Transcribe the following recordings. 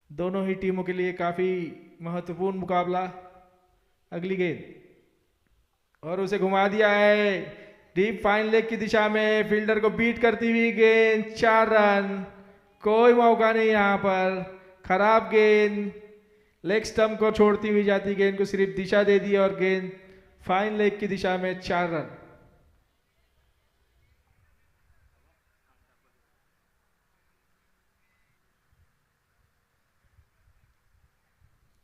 दोनों ही टीमों के लिए काफी महत्वपूर्ण मुकाबला। अगली गेंद और उसे घुमा दिया है डीप फाइन लेग की दिशा में, फील्डर को बीट करती हुई गेंद, 4 रन। कोई मौका नहीं यहां पर, खराब गेंद, लेग स्टंप को छोड़ती हुई जाती गेंद को सिर्फ दिशा दे दी और गेंद फाइन लेग की दिशा में, 4 रन।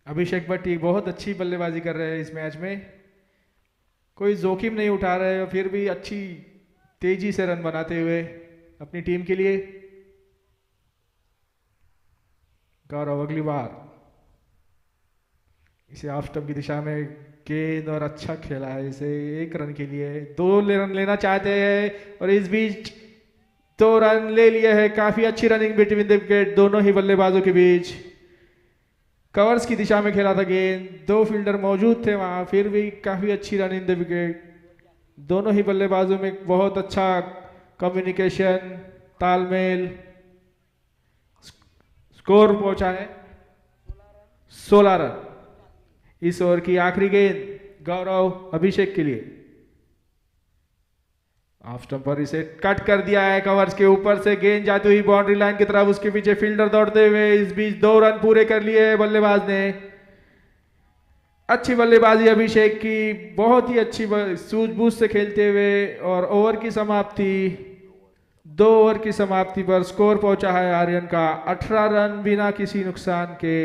अभिषेक भट्टी बहुत अच्छी बल्लेबाजी कर रहे हैं इस मैच में, कोई जोखिम नहीं उठा रहे और फिर भी अच्छी तेजी से रन बनाते हुए अपनी टीम के लिए। गौरव अगली बार इसे ऑफ स्टंप की दिशा में गेंद और अच्छा खेला है, इसे 1 रन के लिए 2 रन लेना चाहते हैं और इस बीच 2 रन ले लिए हैं। काफी अच्छी रनिंग बिटवीन द विकेट दोनों ही बल्लेबाजों के बीच। कवर्स की दिशा में खेला था गेंद, 2 फील्डर मौजूद थे वहां, फिर भी काफी अच्छी रन इन द विकेट। दोनों ही बल्लेबाजों में बहुत अच्छा कम्युनिकेशन, तालमेल। स्कोर पहुंचा है 16 रन। इस ओवर की आखिरी गेंद गौरव अभिषेक के लिए, ऑफ स्टंप पर इसे कट कर दिया है, कवर्स के ऊपर से गेंद जाती हुई बाउंड्री लाइन की तरफ, उसके पीछे फील्डर दौड़ते हुए, इस बीच 2 रन पूरे कर लिए बल्लेबाज ने। अच्छी बल्लेबाजी अभिषेक की, बहुत ही अच्छी सूझबूझ से खेलते हुए, और ओवर की समाप्ति 2 ओवर की समाप्ति पर स्कोर पहुंचा है आर्यन का 18 रन बिना किसी नुकसान के।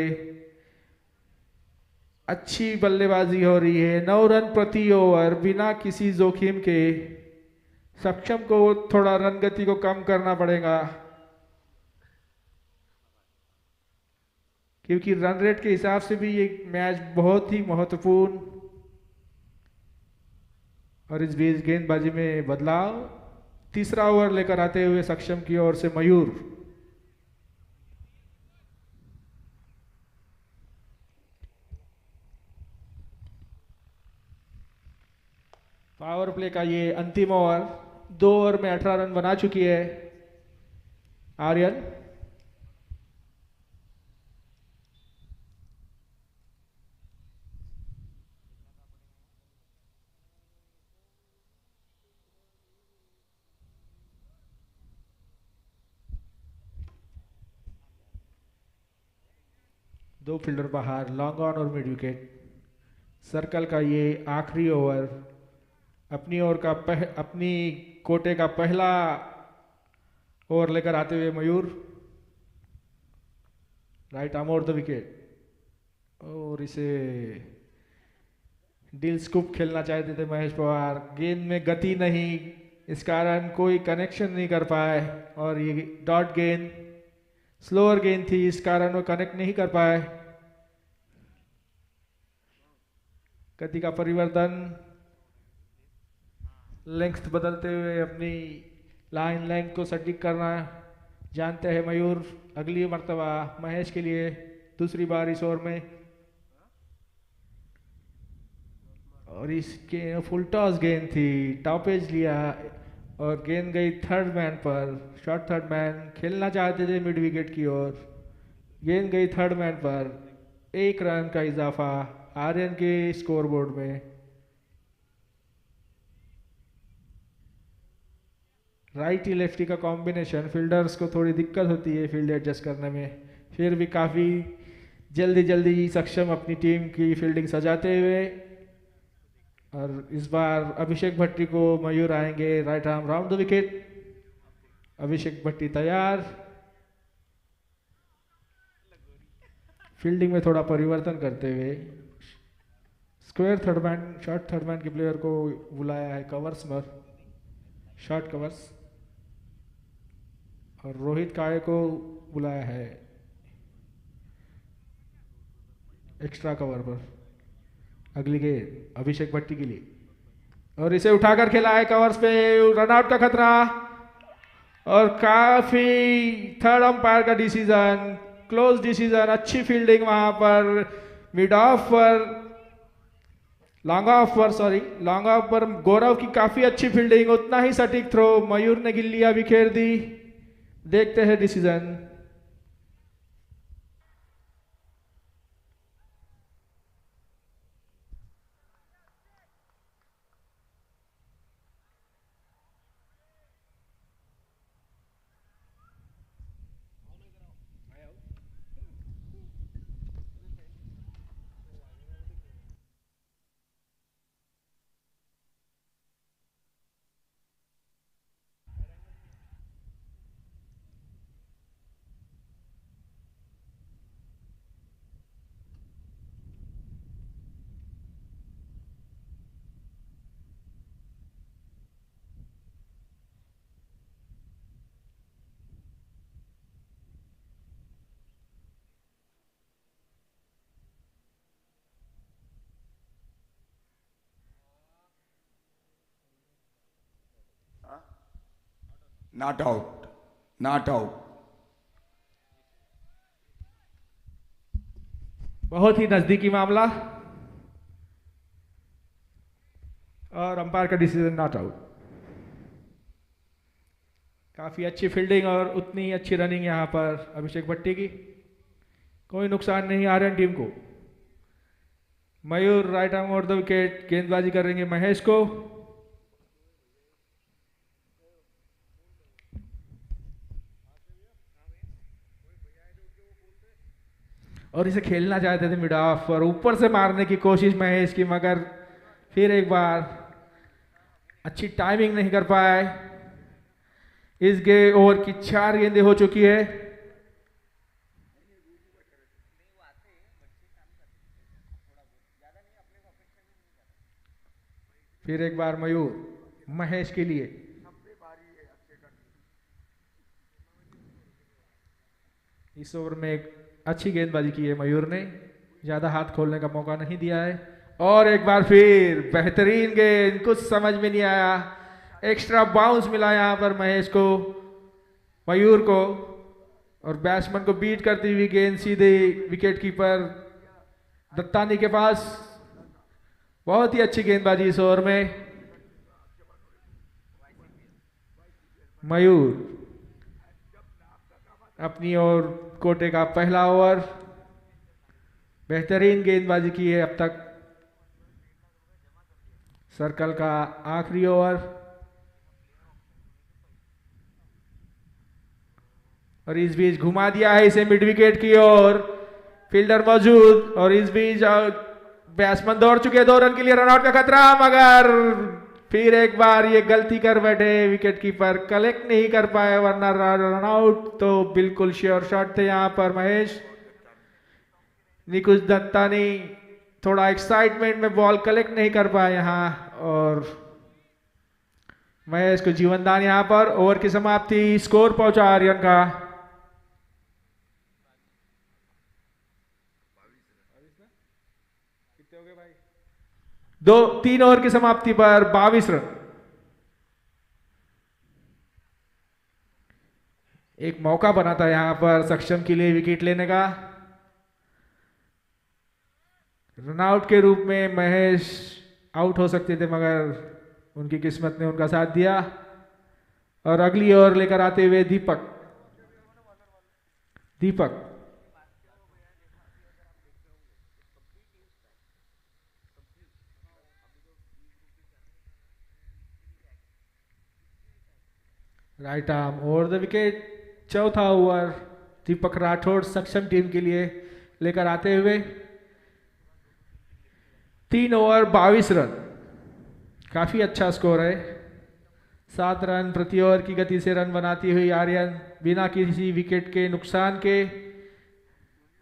अच्छी बल्लेबाजी हो रही है, 9 रन प्रति ओवर बिना किसी जोखिम के। सक्षम को थोड़ा रन गति को कम करना पड़ेगा, क्योंकि रन रेट के हिसाब से भी ये मैच बहुत ही महत्वपूर्ण। और इस बीच गेंदबाजी में बदलाव, तीसरा ओवर लेकर आते हुए सक्षम की ओर से मयूर। पावर प्ले का ये अंतिम ओवर, 2 ओवर में 18 रन बना चुकी है आर्यन। दो फील्डर बाहर, लॉन्ग ऑन और मिड विकेट। सर्कल का ये आखिरी ओवर, अपनी ओर का अपनी कोटे का पहला ओवर लेकर आते हुए Mayur. Right arm over the wicket, और इसे डील स्कूप खेलना चाहते थे महेश पवार, गेंद में गति नहीं, इस कारण कोई कनेक्शन नहीं कर पाए, और ये डॉट गेंद, स्लोअर गेंद थी, इस कारण वो कनेक्ट नहीं कर पाए। गति का परिवर्तन, लेंथ बदलते हुए अपनी लाइन लेंथ को सटीक करना जानते हैं मयूर। अगली मर्तबा महेश के लिए दूसरी बार इस ओवर में, और इसके फुल टॉस गेंद थी, टॉपेज लिया और गेंद गई थर्ड मैन पर। शॉर्ट थर्ड मैन खेलना चाहते थे मिड विकेट की ओर, गेंद गई थर्ड मैन पर। 1 रन का इजाफा आर्यन के स्कोरबोर्ड में। राइटी लेफ्टी का कॉम्बिनेशन, फील्डर्स को थोड़ी दिक्कत होती है फील्ड एडजस्ट करने में, फिर भी काफ़ी जल्दी जल्दी सक्षम अपनी टीम की फील्डिंग सजाते हुए। और इस बार अभिषेक भट्टी को मयूर आएंगे right arm round the wicket. Abhishek Bhatti तैयार, फील्डिंग में थोड़ा परिवर्तन करते हुए square third man, short third man के प्लेयर को बुलाया है कवर्स पर, शॉर्ट कवर्स, और रोहित काळे को बुलाया है एक्स्ट्रा कवर पर। अगली गेंद अभिषेक भट्टी के लिए, और इसे उठाकर खेला है कवर्स पे, रनआउट का खतरा, और काफी थर्ड अंपायर का डिसीजन, क्लोज डिसीजन, अच्छी फील्डिंग वहां पर, मिड ऑफ पर, लॉन्ग ऑफ पर, सॉरी लॉन्ग ऑफ पर गौरव की काफी अच्छी फील्डिंग, उतना ही सटीक थ्रो, मयूर ने गिल्लियां बिखेर दी। देखते हैं decision. Not out, not out. बहुत ही नजदीकी मामला और अंपायर का डिसीजन नॉट आउट। काफी अच्छी फील्डिंग और उतनी ही अच्छी रनिंग यहां पर अभिषेक भट्टी की। कोई नुकसान नहीं आर्यन टीम को। Mayur right arm over the wicket, गेंदबाजी करेंगे महेश को। और इसे खेलना चाहते थे मिड ऑफ और ऊपर से मारने की कोशिश महेश की, मगर फिर एक बार अच्छी टाइमिंग नहीं कर पाए। इस ओवर की 4 गेंदें हो चुकी है। फिर एक बार मयूर महेश के लिए। इस ओवर में एक अच्छी गेंदबाजी की है मयूर ने, ज्यादा हाथ खोलने का मौका नहीं दिया है। और एक बार फिर बेहतरीन गेंद, कुछ समझ में नहीं आया, एक्स्ट्रा बाउंस मिला यहां पर महेश को, मयूर को, और बैट्समैन को बीट करती हुई गेंद सीधे विकेट कीपर दत्तानी के पास। बहुत ही अच्छी गेंदबाजी इस ओवर में। मयूर अपनी ओर कोटे का पहला ओवर, बेहतरीन गेंदबाजी की है अब तक। सर्कल का आखिरी ओवर और इस बीच घुमा दिया है इसे मिड विकेट की ओर, फील्डर मौजूद, और इस बीच बैट्समैन दौड़ चुके, 2 रन के लिए रनआउट का खतरा, मगर फिर एक बार ये गलती कर बैठे विकेट कीपर, कलेक्ट नहीं कर पाए, वरना रनआउट तो बिल्कुल श्योर शॉट थे यहां पर महेश। निकुंज दत्तानी थोड़ा एक्साइटमेंट में बॉल कलेक्ट नहीं कर पाए यहां, और महेश को जीवनदान यहां पर। ओवर की समाप्ति, स्कोर पहुंचा आर्यन का 3 ओवर की समाप्ति पर 22 रन। एक मौका बना था यहां पर सक्षम के लिए विकेट लेने का। रनआउट के रूप में महेश आउट हो सकते थे, मगर उनकी किस्मत ने उनका साथ दिया। और अगली ओवर लेकर आते हुए Deepak right arm over the wicket, चौथा ओवर दीपक राठौड़ सक्षम टीम के लिए लेकर आते हुए। 3 ओवर 22 रन, काफी अच्छा स्कोर है। 7 रन प्रति ओवर की गति से रन बनाती हुई आर्यन बिना किसी विकेट के नुकसान के,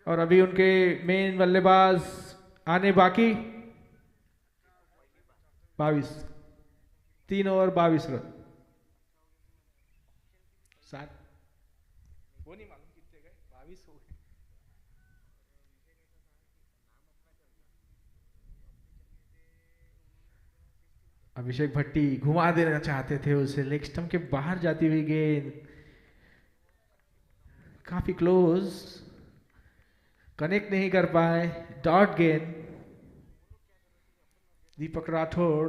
और अभी उनके मेन बल्लेबाज आने बाकी। 3 ओवर 22 रन। 7 वो नहीं मालूम कितने गए, 22 हो गए। अभिषेक भट्टी घुमा देना चाहते थे उसे, लेग स्टंप के बाहर जाती हुई गेंद काफी क्लोज, कनेक्ट नहीं कर पाए, डॉट गेंद। दीपक राठौड़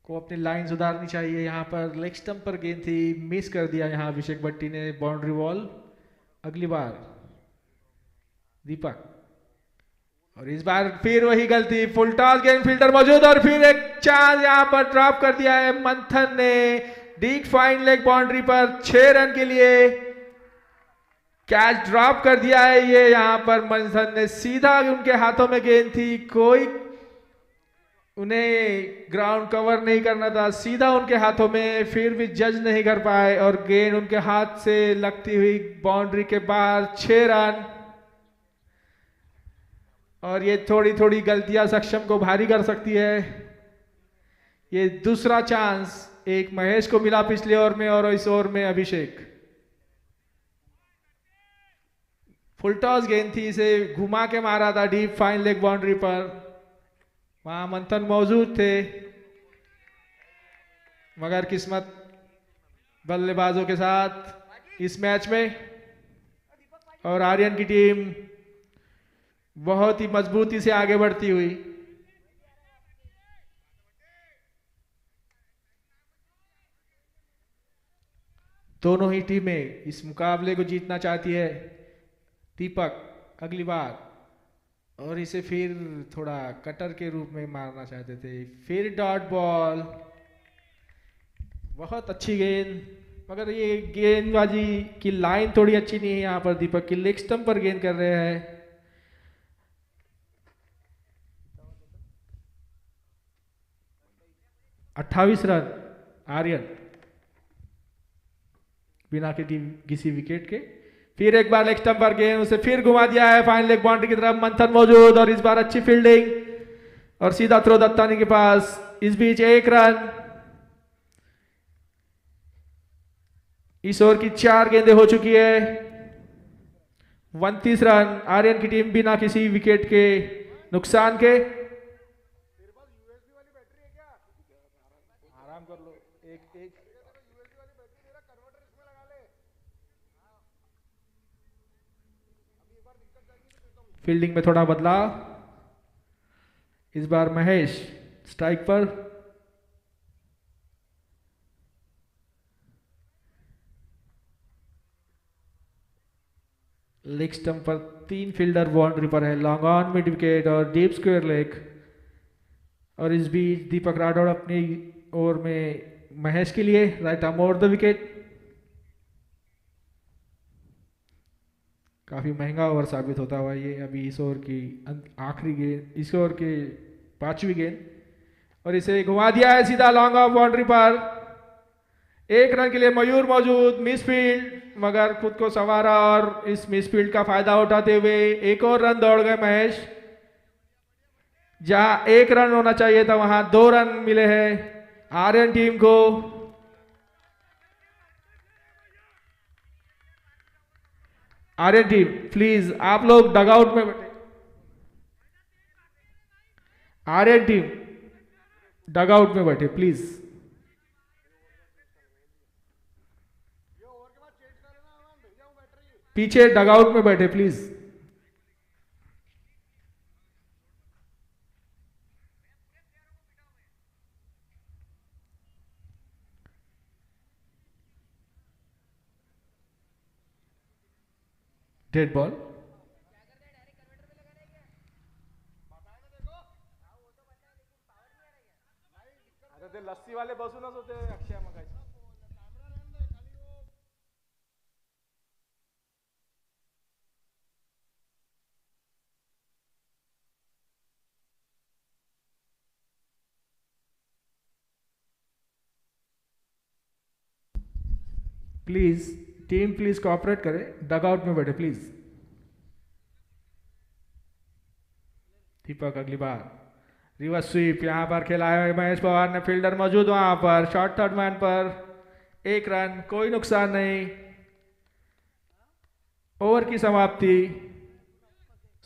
को अपनी लाइन सुधारनी चाहिए, यहां पर लेग स्टंप पर गेंद थी, मिस कर दिया यहां अभिषेक भट्टी ने बाउंड्री वॉल। अगली बार दीपक, और इस बार फिर वही गलती, फुल टॉस गेंद, फील्डर मौजूद, और फिर एक चांस यहां पर ड्रॉप कर दिया है मंथन ने डीप फाइन लेग बाउंड्री पर। 6 रन के लिए कैच ड्रॉप कर दिया है ये यहां पर मंथन ने, सीधा उनके हाथों में गेंद थी, कोई उन्हें ग्राउंड कवर नहीं करना था, सीधा उनके हाथों में, फिर भी जज नहीं कर पाए, और गेंद उनके हाथ से लगती हुई बाउंड्री के बाहर। 6 रन, और ये थोड़ी थोड़ी गलतियां सक्षम को भारी कर सकती है। ये दूसरा चांस एक महेश को मिला पिछले ओवर में, और इस ओवर में अभिषेक। फुल टॉस गेंद थी, इसे घुमा के मारा था डीप फाइन लेग बाउंड्री पर, वहां मंथन मौजूद थे, मगर किस्मत बल्लेबाजों के साथ इस मैच में, और आर्यन की टीम बहुत ही मजबूती से आगे बढ़ती हुई। दोनों ही टीमें इस मुकाबले को जीतना चाहती है। दीपक अगली बार, और इसे फिर थोड़ा कटर के रूप में मारना चाहते थे, फिर डॉट बॉल। बहुत अच्छी गेंद, मगर ये गेंदबाजी की लाइन थोड़ी अच्छी नहीं है यहाँ पर। दीपक की लेग स्टंप पर गेंद कर रहे हैं। अट्ठाईस रन आर्यन बिना किसी विकेट के। फिर एक बार लेग स्टंप पर गेंद, उसे फिर घुमा दिया है फाइनल लेग बाउंड्री की तरफ। मंथन मौजूद, और इस बार अच्छी फील्डिंग और सीधा थ्रो दत्तानी के पास। इस बीच 1 रन। इस ओवर की 4 गेंदें हो चुकी है। 29 रन आर्यन की टीम बिना किसी विकेट के नुकसान के। आराम कर लो, एक फील्डिंग में थोड़ा बदलाव। इस बार महेश स्ट्राइक पर। लेग स्टंप पर 3 फील्डर बाउंड्री पर है। लॉन्ग ऑन, मिड विकेट और डीप स्क्वायर लेग। और इस बीच दीपक राठौड़ अपनी ओवर में महेश के लिए right arm over the wicket. काफी महंगा ओवर साबित होता हुआ ये अभी इस ओवर की आखिरी गेंद, इस ओवर के 5वीं गेंद, और इसे घुमा दिया है सीधा लॉन्ग ऑफ बाउंड्री पर। 1 रन के लिए मयूर मौजूद, मिस फील्ड, मगर खुद को संवारा और इस मिस फील्ड का फायदा उठाते हुए एक और रन दौड़ गए महेश। जहां 1 रन होना चाहिए था वहां 2 रन मिले हैं आर्यन टीम को। आर्यन टीम प्लीज आप लोग डगआउट में बैठे। आर्यन टीम डगआउट में बैठे प्लीज। पीछे डगआउट में बैठे प्लीज। Dead ball. लस्सी वाले बसूनच होते अक्षय मगाशी। प्लीज टीम प्लीज कोऑपरेट करे, डगआउट में बैठे प्लीज। दीपक अगली बार रिवर्स स्वीप यहां पर खेला है महेश पवार ने। फील्डर मौजूद वहां पर, शॉर्ट थर्ड मैन पर। 1 रन, कोई नुकसान नहीं। ओवर की समाप्ति।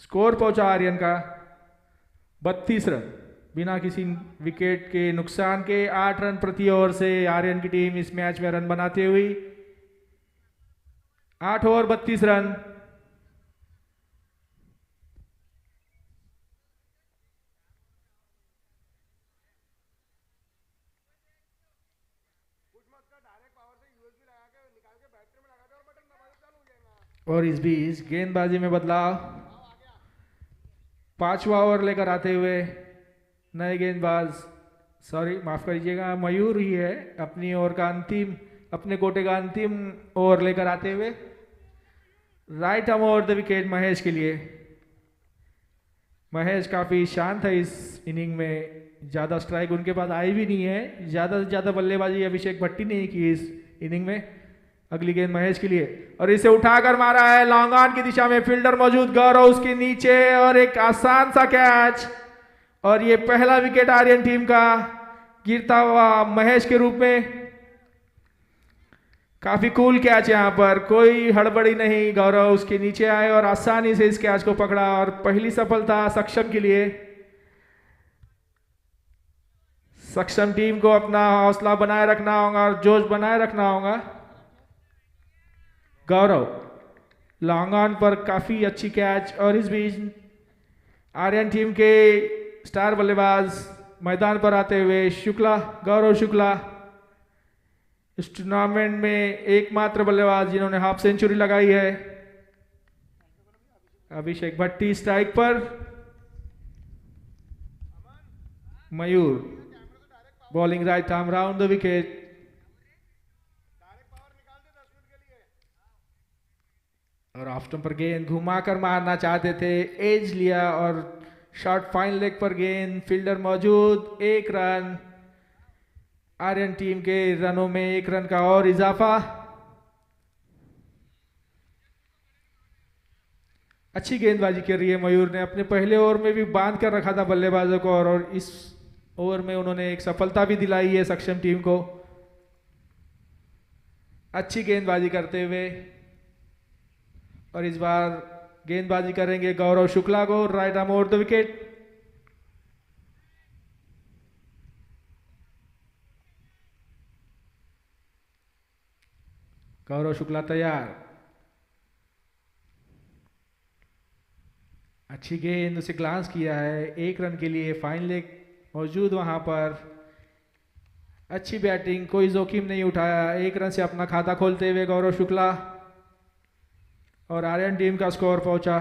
स्कोर पहुंचा आर्यन का 32 रन बिना किसी विकेट के नुकसान के। 8 रन प्रति ओवर से आर्यन की टीम इस मैच में रन बनाते हुए। 8 ओवर 32 रन। और इस बीच गेंदबाजी में बदलाव। 5वां ओवर लेकर आते हुए नए गेंदबाज, सॉरी माफ करिएगा, मयूर ही है अपनी ओवर का अंतिम, अपने कोटे का अंतिम ओवर लेकर आते हुए। Right arm over the wicket Mahesh के लिए। महेश काफी शांत है इस इनिंग में, ज्यादा स्ट्राइक उनके पास आई भी नहीं है। ज्यादा से ज्यादा बल्लेबाजी अभिषेक भट्टी ने की इस इनिंग में। अगली गेंद महेश के लिए, और इसे उठाकर मारा है लॉन्ग ऑन की दिशा में। फील्डर मौजूद, गौरव उसके नीचे, और एक आसान सा कैच। और ये पहला विकेट आर्यन टीम का गिरता हुआ महेश के रूप में। काफी कूल कैच यहां पर, कोई हड़बड़ी नहीं। गौरव उसके नीचे आए और आसानी से इस कैच को पकड़ा, और पहली सफलता सक्षम के लिए। सक्षम टीम को अपना हौसला बनाए रखना होगा और जोश बनाए रखना होगा। गौरव लॉन्ग ऑन पर काफी अच्छी कैच, और इस बीच आर्यन टीम के स्टार बल्लेबाज मैदान पर आते हुए शुक्ला, गौरव शुक्ला, इस टूर्नामेंट में एकमात्र बल्लेबाज जिन्होंने हाफ सेंचुरी लगाई है। अभिषेक भट्टी स्ट्राइक पर, Mayur bowling right arm round the wicket. और ऑफ स्टंप पर गेंद घुमाकर मारना चाहते थे, एज लिया और शॉट फाइन लेग पर गेंद, फील्डर मौजूद, 1 रन। आर्यन टीम के रनों में 1 रन का और इजाफा। अच्छी गेंदबाजी कर रही है मयूर ने, अपने पहले ओवर में भी बांध कर रखा था बल्लेबाजों को, और इस ओवर में उन्होंने एक सफलता भी दिलाई है सक्षम टीम को। अच्छी गेंदबाजी करते हुए, और इस बार गेंदबाजी करेंगे गौरव शुक्ला को right arm over the wicket. Gaurav Shukla तैयार, अच्छी गेंद, उसे ग्लांस किया है, 1 रन के लिए फाइन लेग मौजूद वहां पर। अच्छी बैटिंग, कोई जोखिम नहीं उठाया, 1 रन से अपना खाता खोलते हुए गौरव शुक्ला, और आर्यन टीम का स्कोर पहुंचा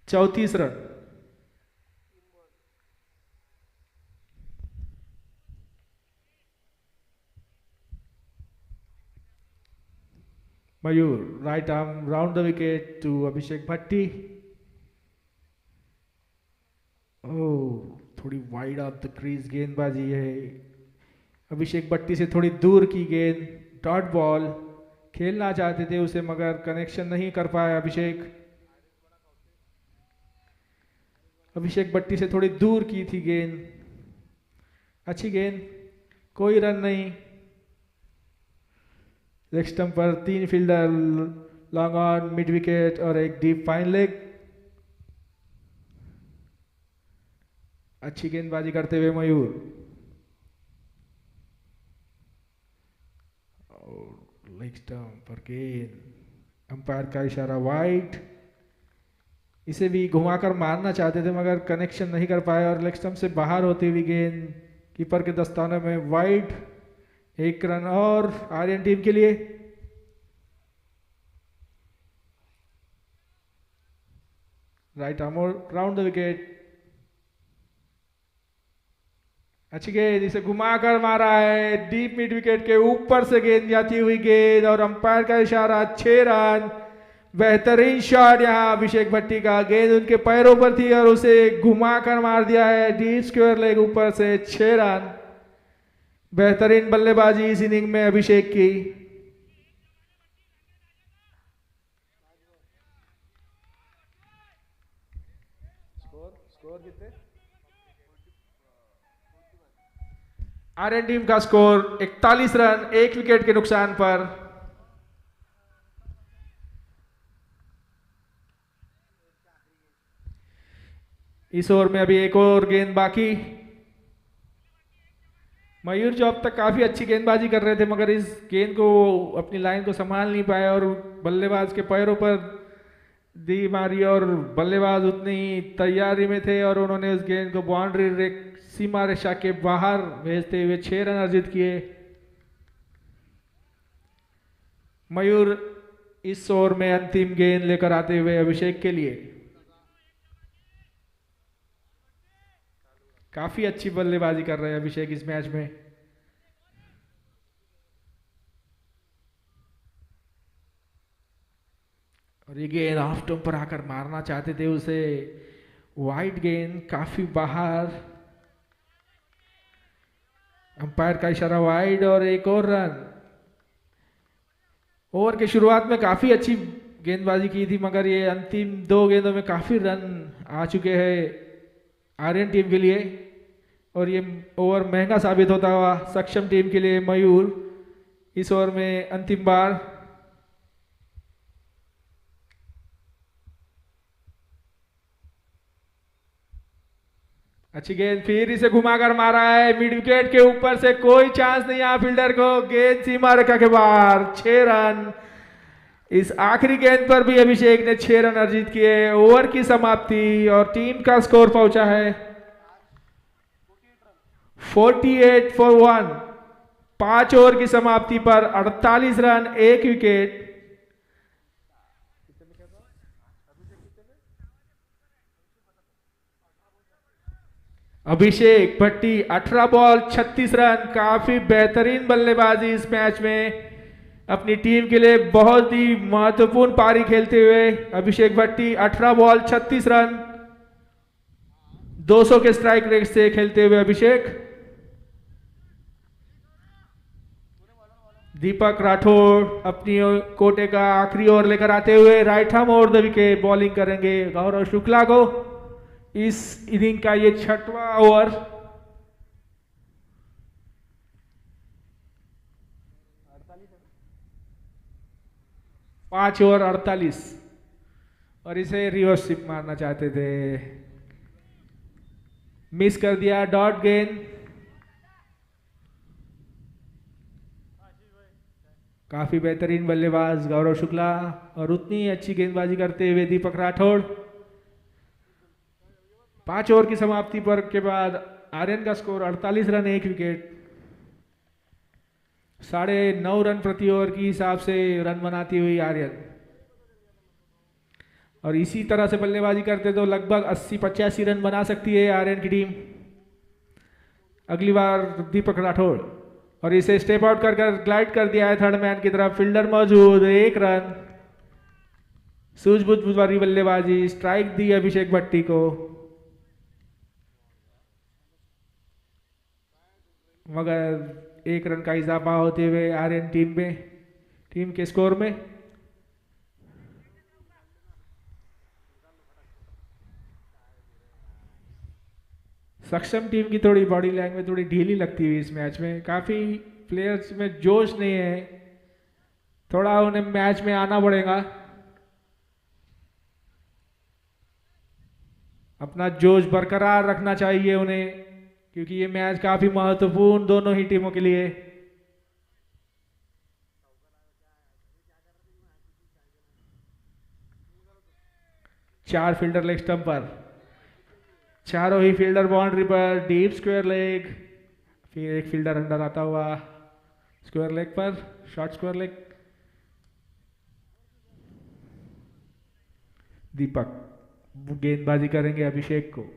34 run. Mayur right arm round the wicket to Abhishek Bhatti. थोड़ी वाइड ऑफ द क्रीज गेंदबाजी है, अभिषेक भट्टी से थोड़ी दूर की गेंद, डॉट बॉल खेलना चाहते थे उसे, मगर कनेक्शन नहीं कर पाए अभिषेक। अभिषेक भट्टी से थोड़ी दूर की थी गेंद, अच्छी गेंद, कोई रन नहीं। लेग स्टंप पर 3 fielder, long on, mid wicket और एक डीप फाइन लेग। अच्छी गेंदबाजी करते हुए मयूर, लेग स्टंप पर गेंद, अंपायर का इशारा वाइड। इसे भी घुमाकर मारना चाहते थे मगर कनेक्शन नहीं कर पाए, और लेग स्टंप से बाहर होती हुई गेंद कीपर के दस्ताने में वाइड, 1 रन और आर्यन टीम के लिए। Right arm round the wicket, अच्छी गेंद, इसे घुमाकर मारा है, डीप मिड विकेट के ऊपर से गेंद जाती हुई गेंद, और अंपायर का इशारा, 6 रन। बेहतरीन शॉट यहाँ अभिषेक भट्टी का, गेंद उनके पैरों पर थी और उसे घुमाकर मार दिया है, डीप स्क्वायर लेग ऊपर से, 6 रन। बेहतरीन बल्लेबाजी इस इनिंग में अभिषेक की। स्कोर कितने? आर्यन टीम का स्कोर 41 रन, 1 विकेट के नुकसान पर। इस ओवर में अभी एक और गेंद बाकी। मयूर जो अब तक काफी अच्छी गेंदबाजी कर रहे थे, मगर इस गेंद को अपनी लाइन को संभाल नहीं पाए और बल्लेबाज के पैरों पर दी मारी, और बल्लेबाज उतनी ही तैयारी में थे और उन्होंने उस गेंद को बाउंड्री सीमा रेखा के बाहर भेजते हुए 6 रन अर्जित किए। मयूर इस ओवर में अंतिम गेंद लेकर आते हुए अभिषेक के लिए। काफी अच्छी बल्लेबाजी कर रहे हैं अभिषेक इस मैच में। और ये गेंद ऑफ स्टंप पर आकर मारना चाहते थे उसे, वाइड गेंद, काफी बाहर, अंपायर का इशारा वाइड और 1 और रन। ओवर के शुरुआत में काफी अच्छी गेंदबाजी की थी, मगर ये अंतिम 2 गेंदों में काफी रन आ चुके हैं आर्यन टीम के लिए, और ये ओवर महंगा साबित होता हुआ सक्षम टीम के लिए। मयूर इस ओवर में अंतिम बार, अच्छी गेंद, फिर इसे घुमाकर मारा है मिड विकेट के ऊपर से, कोई चांस नहीं यहाँ फील्डर को, गेंद सीमा रेखा के बाहर, 6 रन। इस आखिरी गेंद पर भी अभिषेक ने 6 रन अर्जित किए। ओवर की समाप्ति और टीम का स्कोर पहुंचा है 48 फॉर 1। 5 ओवर की समाप्ति पर 48 रन, 1 विकेट। अभिषेक भट्टी 18 बॉल 36 रन, काफी बेहतरीन बल्लेबाजी इस मैच में, अपनी टीम के लिए बहुत ही महत्वपूर्ण पारी खेलते हुए अभिषेक भट्टी 18 बॉल 36 रन, 200 के स्ट्राइक रेट से खेलते हुए अभिषेक। दीपक राठौड़ अपनी कोटे का आखिरी ओवर लेकर आते हुए right arm over the wicket bowling करेंगे गौरव शुक्ला को। इस इनिंग का ये 6वां ओवर। पांच ओवर 48 और इसे रिवर्स स्विप मारना चाहते थे, मिस कर दिया, डॉट गेंद। काफी बेहतरीन बल्लेबाज गौरव शुक्ला और उतनी ही अच्छी गेंदबाजी करते हुए दीपक राठौड़। 5 ओवर की समाप्ति पर के बाद आर्यन का स्कोर 48 रन, 1 विकेट। 9.5 रन प्रति ओवर की हिसाब से रन बनाती हुई आर्यन, और इसी तरह से बल्लेबाजी करते तो लगभग 80-85 रन बना सकती है आर्यन की टीम। अगली बार दीपक राठौड़, और इसे स्टेप आउट कर ग्लाइड कर दिया है थर्ड मैन की तरफ, फील्डर मौजूद, 1 रन। सूझबूझ वाली बल्लेबाजी, स्ट्राइक दी अभिषेक भट्टी को, मगर 1 रन का इजाफा होते हुए आर्यन टीम के स्कोर में। सक्षम टीम की थोड़ी बॉडी लैंग्वेज थोड़ी ढीली लगती हुई इस मैच में, काफी प्लेयर्स में जोश नहीं है, थोड़ा उन्हें मैच में आना पड़ेगा, अपना जोश बरकरार रखना चाहिए उन्हें, क्योंकि ये मैच काफी महत्वपूर्ण दोनों ही टीमों के लिए। चार फील्डर लेग स्टंप पर, चारों ही फील्डर बाउंड्री पर, डीप स्क्वायर लेग, फिर एक फील्डर अंदर आता हुआ स्क्वायर लेग पर, शॉर्ट स्क्वायर लेग। दीपक गेंदबाजी करेंगे अभिषेक को,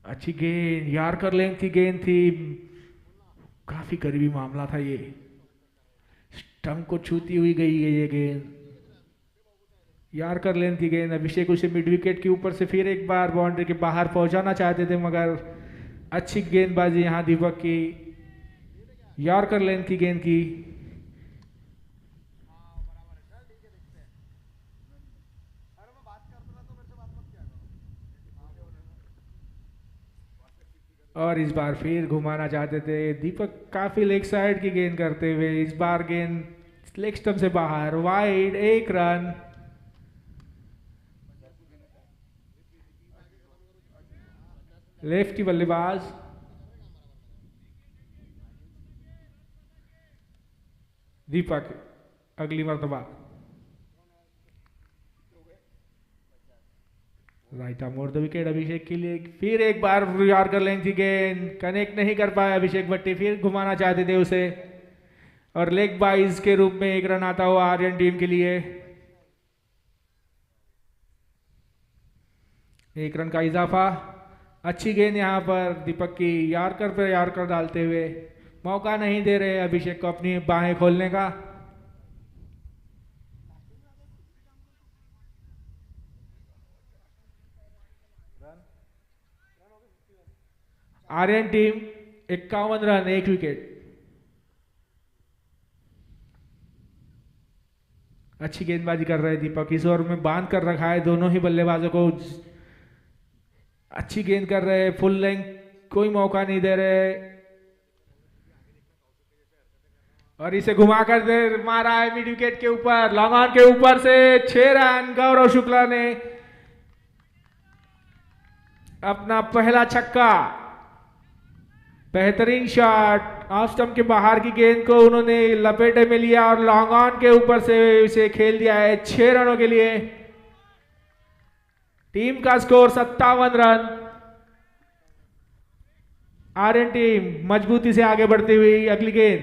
अच्छी गेंद, यार्कर लेंथ की गेंद थी, काफी करीबी मामला था ये, स्टंप को छूती हुई गई है ये गेंद, यार्कर लेंथ की गेंद। अभिषेक उसे मिड विकेट के ऊपर से फिर एक बार बाउंड्री के बाहर पहुंचाना चाहते थे, मगर अच्छी गेंदबाजी यहां दीपक की, यार्कर लेंथ की गेंद की। और इस बार फिर घुमाना चाहते थे दीपक, काफी लेग साइड की गेंद करते हुए, इस बार गेंद लेग स्टंप से बाहर, वाइड, 1 रन। लेफ्टी बल्लेबाज दीपक अगली मर्तबा right arm over the wicket Abhishek के लिए, फिर एक बार यार्कर लेंथ की गेंद, कनेक्ट नहीं कर पाया अभिषेक भट्टी, फिर घुमाना चाहते थे उसे, और लेग बाइज के रूप में 1 रन आता हुआ आर्यन टीम के लिए। 1 रन का इजाफा, अच्छी गेंद यहां पर दीपक की, यार्कर पर यार्कर डालते हुए, मौका नहीं दे रहे अभिषेक को अपनी बाहें खोलने का। Aryan team 51 run, 1 wicket. अच्छी गेंदबाजी कर रहे दीपक, इस ओवर में बांध कर रखा है दोनों ही बल्लेबाजों को, अच्छी गेंद कर रहे, फुल लेंथ, कोई मौका नहीं दे रहे, और इसे घुमाकर दे मारा है मिड विकेट के ऊपर, लॉन्ग ऑन के ऊपर से 6 रन। गौरव शुक्ला ने अपना पहला छक्का, बेहतरीन शॉट। ऑफ स्टंप के बाहर की गेंद को उन्होंने लपेटे में लिया और लॉन्ग ऑन के ऊपर से इसे खेल दिया है 6 रनों के लिए। टीम का स्कोर 57 रन। आर्यन टीम मजबूती से आगे बढ़ती हुई। अगली गेंद,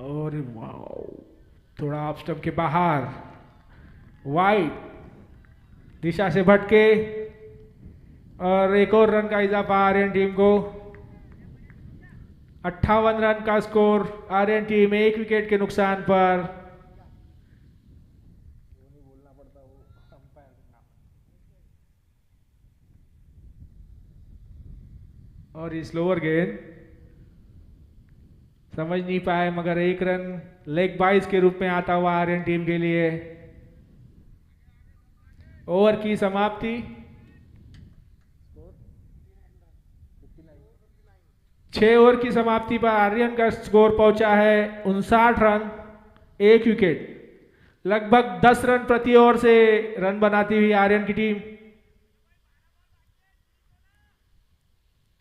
और वाओ, थोड़ा ऑफ स्टंप के बाहर, वाइड दिशा से भटके और एक और रन का इजाफा आर्यन टीम को। 58 रन का स्कोर। आर्यन टीम 1 विकेट के नुकसान पर। और इस लोअर गेंद समझ नहीं पाए, मगर 1 रन लेग बाइज के रूप में आता हुआ आर्यन टीम के लिए। ओवर की समाप्ति। 6 ओवर की समाप्ति पर आर्यन का स्कोर पहुंचा है 59 रन, 1 विकेट। लगभग 10 रन प्रति ओवर से रन बनाती हुई आर्यन की टीम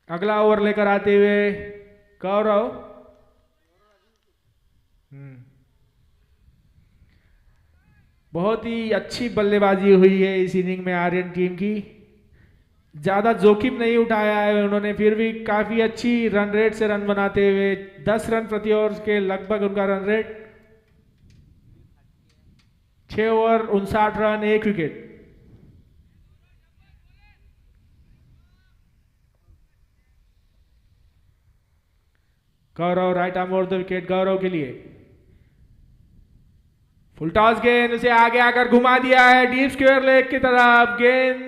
अगला ओवर लेकर आते हुए गौरव। बहुत ही अच्छी बल्लेबाजी हुई है इस इनिंग में आर्यन टीम की। ज्यादा जोखिम नहीं उठाया है उन्होंने, फिर भी काफी अच्छी रन रेट से रन बनाते हुए 10 रन प्रति ओवर के लगभग उनका run rate. 6 over 59 run, 1 wicket. Gaurav right arm over the wicket Gaurav के लिए। फुल टॉस गेंद, उसे आगे आकर घुमा दिया है डीप स्क्वायर लेग की तरफ। गेंद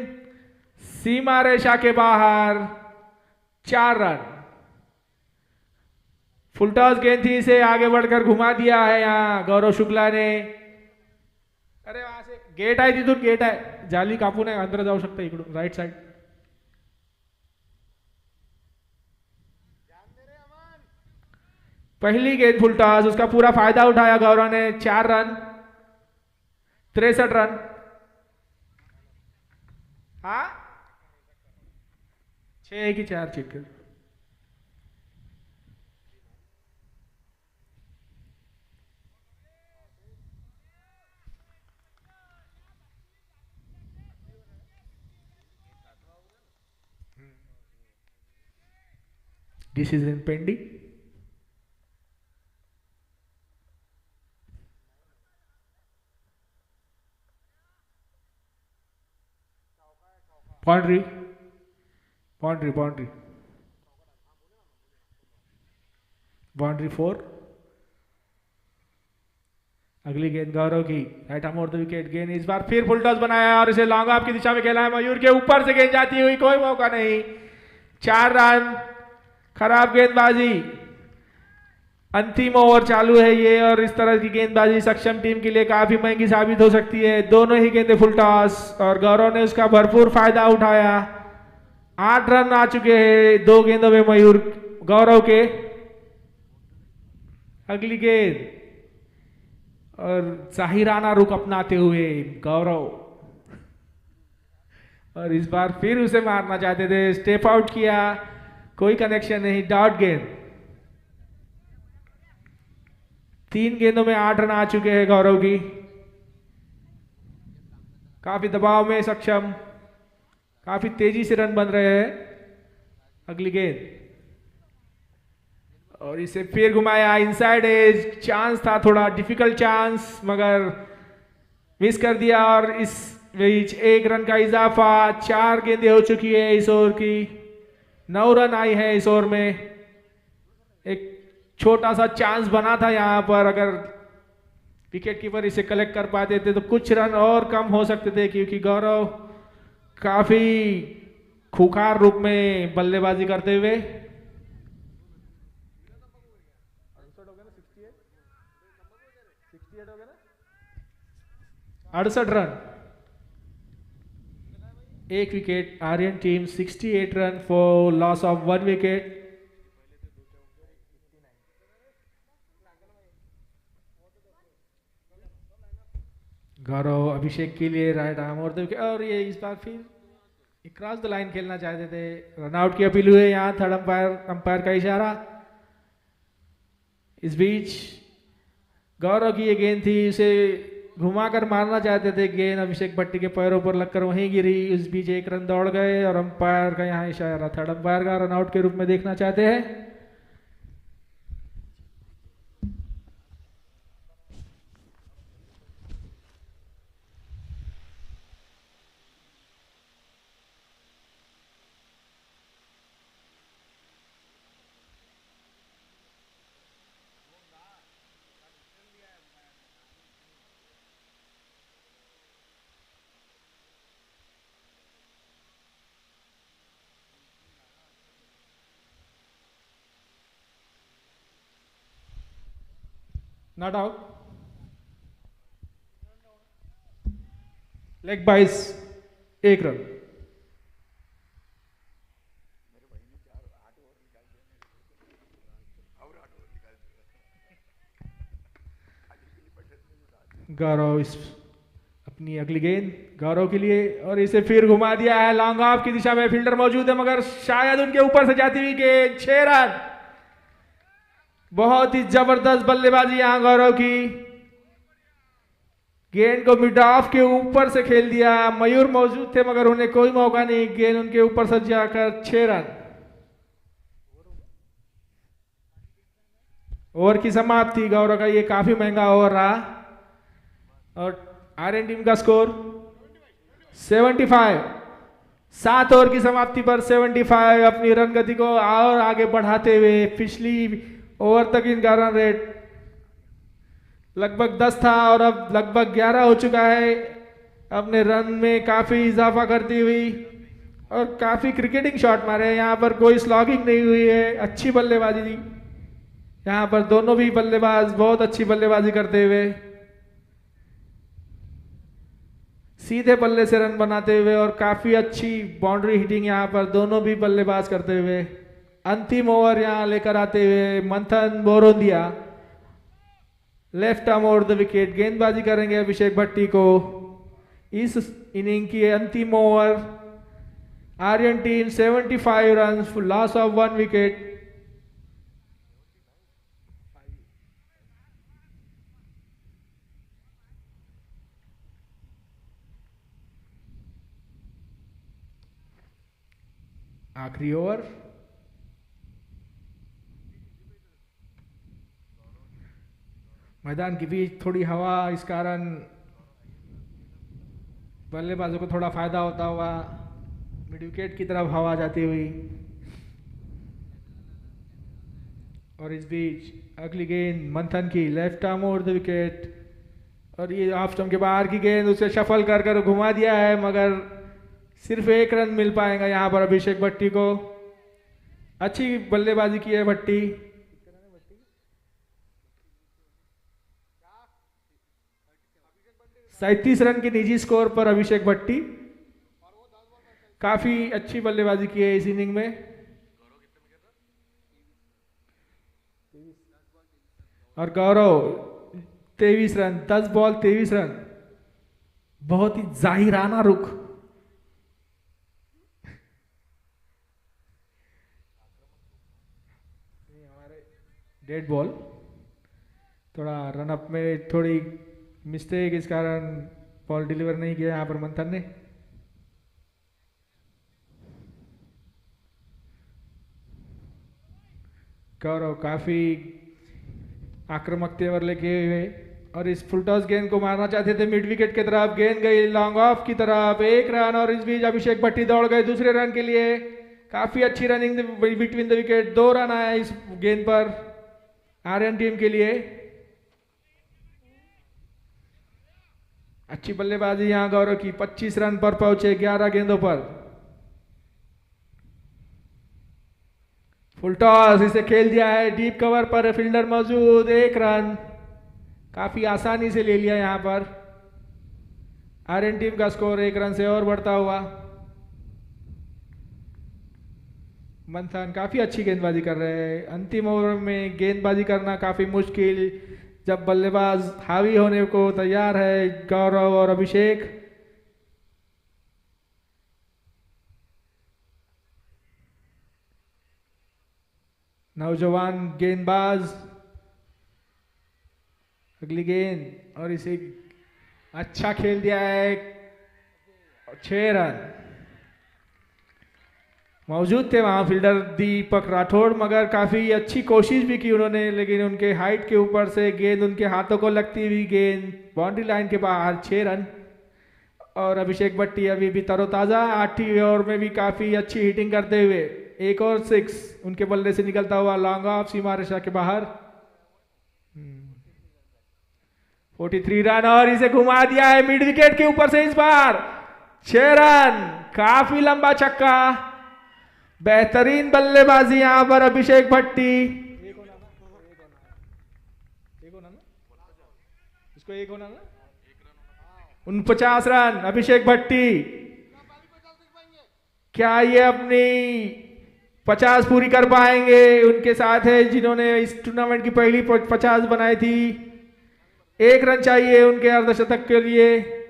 सीमा रेखा के बाहर, 4 रन। फुल टॉस गेंद थी, इसे आगे बढ़कर घुमा दिया है यहां गौरव शुक्ला ने। अरे वहां से गेट आहे, तिथून गेट आहे, जाली कापून आहे, अंदर जाऊ शकता इकडून राईट साइड। पहली गेंद फुल टॉस, उसका पूरा फायदा उठाया गौरव ने। 4 रन, 63 रन। हाँ 6 की 4 check. Decision pending. Boundary, boundary, boundary, boundary 4। अगली गेंद गौरव की, right arm over the wicket. गेंद इस बार फिर फुल टॉस बनाया और इसे लॉन्ग ऑफ की दिशा में खेला है। मयूर के ऊपर से गेंद जाती हुई, कोई मौका नहीं। 4 रन। खराब गेंदबाजी। अंतिम ओवर चालू है ये, और इस तरह की गेंदबाजी सक्षम टीम के लिए काफी महंगी साबित हो सकती है। दोनों ही गेंदें फुल टॉस और गौरव ने उसका भरपूर फायदा उठाया। 8 रन आ चुके हैं 2 गेंदों में मयूर गौरव के। अगली गेंद और जाहिराना रुख अपनाते हुए गौरव, और इस बार फिर उसे मारना चाहते थे, स्टेप आउट किया, कोई कनेक्शन नहीं। डॉट गेंद। 3 गेंदों में 8 रन आ चुके हैं गौरव की। काफी दबाव में सक्षम, काफी तेजी से रन बन रहे हैं। अगली गेंद और इसे फिर घुमाया इनसाइड एज। चांस था, थोड़ा डिफिकल्ट चांस, मगर मिस कर दिया। और इस बीच 1 रन का इजाफा। 4 गेंदें हो चुकी है इस ओवर की। 9 रन आई है इस ओवर में। एक छोटा सा चांस बना था यहां पर, अगर विकेट कीपर इसे कलेक्ट कर पाते थे तो कुछ रन और कम हो सकते थे, क्योंकि गौरव काफी खूंखार रूप में बल्लेबाजी करते हुए। 68 run, 1 wicket. Aryan team 68 run for loss of 1 wicket. Gaurav Abhishek के लिए राइट आर्म और ये इस बार फिर क्रॉस द लाइन खेलना चाहते थे, रनआउट की अपील हुई यहाँ, थर्ड अंपायर का इशारा। इस बीच गौरव की ये गेंद थी, उसे घुमाकर मारना चाहते थे, गेंद अभिषेक भट्टी के पैरों पर लगकर वहीं गिरी। उस बीच एक रन दौड़ गए और अंपायर का यहाँ इशारा, थर्ड अंपायर का रनआउट के रूप में देखना चाहते हैं। नॉट आउट, लेग बाइस, एक रन। गौरव इस अपनी अगली गेंद गौरव के लिए, और इसे फिर घुमा दिया है लॉन्ग ऑफ की दिशा में, फील्डर मौजूद है मगर शायद उनके ऊपर से जाती हुई गेंद, 6 रन। बहुत ही जबरदस्त बल्लेबाजी यहां गौरव की, गेंद को मिड ऑफ के ऊपर से खेल दिया। मयूर मौजूद थे मगर उन्हें कोई मौका नहीं, गेंद उनके ऊपर से जाकर 6 रन। ओवर की समाप्ति, गौरव का ये काफी महंगा ओवर रहा और आर्यन टीम का स्कोर 75। 7 ओवर की समाप्ति पर 75, अपनी रन गति को और आगे बढ़ाते हुए पिछली ओवर तक इनका रन रेट लगभग 10 था और अब लगभग 11 हो चुका है। अपने रन में काफी इजाफा करती हुई और काफी क्रिकेटिंग शॉट मारे, यहाँ पर कोई स्लॉगिंग नहीं हुई है, अच्छी बल्लेबाजी थी यहाँ पर, दोनों भी बल्लेबाज बहुत अच्छी बल्लेबाजी करते हुए सीधे बल्ले से रन बनाते हुए और काफी अच्छी बाउंड्री हिटिंग यहाँ पर दोनों भी बल्लेबाज करते हुए। अंतिम ओवर यहाँ लेकर आते हुए Manthan Borondiya left arm over the wicket गेंदबाजी करेंगे अभिषेक भट्टी को। इस इनिंग की अंतिम over, Aryan team 75 run, loss of 1 wicket. आखिरी ओवर, मैदान के बीच थोड़ी हवा, इस कारण बल्लेबाजों को थोड़ा फायदा होता हुआ मिड विकेट की तरफ हवा जाती हुई। और इस बीच अगली गेंद मंथन की left arm over the wicket, और ये ऑफ स्टंप के बाहर की गेंद, उसे शफल कर कर घुमा दिया है मगर सिर्फ 1 रन मिल पाएगा यहाँ पर अभिषेक भट्टी को। अच्छी बल्लेबाजी की है भट्टी। 37 रन के निजी स्कोर पर अभिषेक भट्टी, काफी अच्छी बल्लेबाजी की है इस इनिंग में। और गौरव 23 रन, 10 बॉल 23 रन, बहुत ही जाहिराना रुख। डेड बॉल, थोड़ा रनअप में थोड़ी मिस्टेक, इस कारण बॉल डिलीवर नहीं किया यहाँ पर मंथन ने। गौरव काफी आक्रामक तेवर लेके हुए और इस फुल टॉस गेंद को मारना चाहते थे मिड विकेट की तरफ, गेंद गई लॉन्ग ऑफ की तरफ, 1 रन। और इस बीच अभिषेक भट्टी दौड़ गए दूसरे रन के लिए, काफी अच्छी running between the wicket, 2 run आए इस गेंद पर आर्यन टीम के लिए। अच्छी बल्लेबाजी यहां गौरव की, 25 रन पर पहुंचे 11 गेंदों पर। फुल टॉस, इसे खेल दिया है डीप कवर पर, फील्डर मौजूद, 1 रन, काफी आसानी से ले लिया यहां पर। आर्यन टीम का स्कोर 1 रन से और बढ़ता हुआ। मंथन काफी अच्छी गेंदबाजी कर रहे हैं। अंतिम ओवर में गेंदबाजी करना काफी मुश्किल जब बल्लेबाज हावी होने को तैयार है, गौरव और अभिषेक। नौजवान गेंदबाज, अगली गेंद और इसे अच्छा खेल दिया है, 6 रन। मौजूद थे वहां फील्डर दीपक राठौड़, मगर काफी अच्छी कोशिश भी की उन्होंने, लेकिन उनके हाइट के ऊपर से गेंद उनके हाथों को लगती हुई गेंद बाउंड्री लाइन के बाहर, 6 रन। और अभिषेक भट्टी अभी भी तरोताजा, 8वीं ओवर में भी काफी अच्छी हिटिंग करते हुए, एक और 6 उनके बल्ले से निकलता हुआ लॉन्ग ऑफ सीमा रेखा के बाहर, 43 रन और इसे घुमा दिया है मिड विकेट के ऊपर से इस बार, 6 रन। काफी लंबा छक्का, बेहतरीन बल्लेबाजी यहां पर अभिषेक भट्टी। इसको एक होना ना, 49 रन अभिषेक भट्टी। क्या ये अपनी 50 पूरी कर पाएंगे? उनके साथ है जिन्होंने इस टूर्नामेंट की पहली 50 बनाई थी। 1 रन चाहिए उनके अर्धशतक के लिए।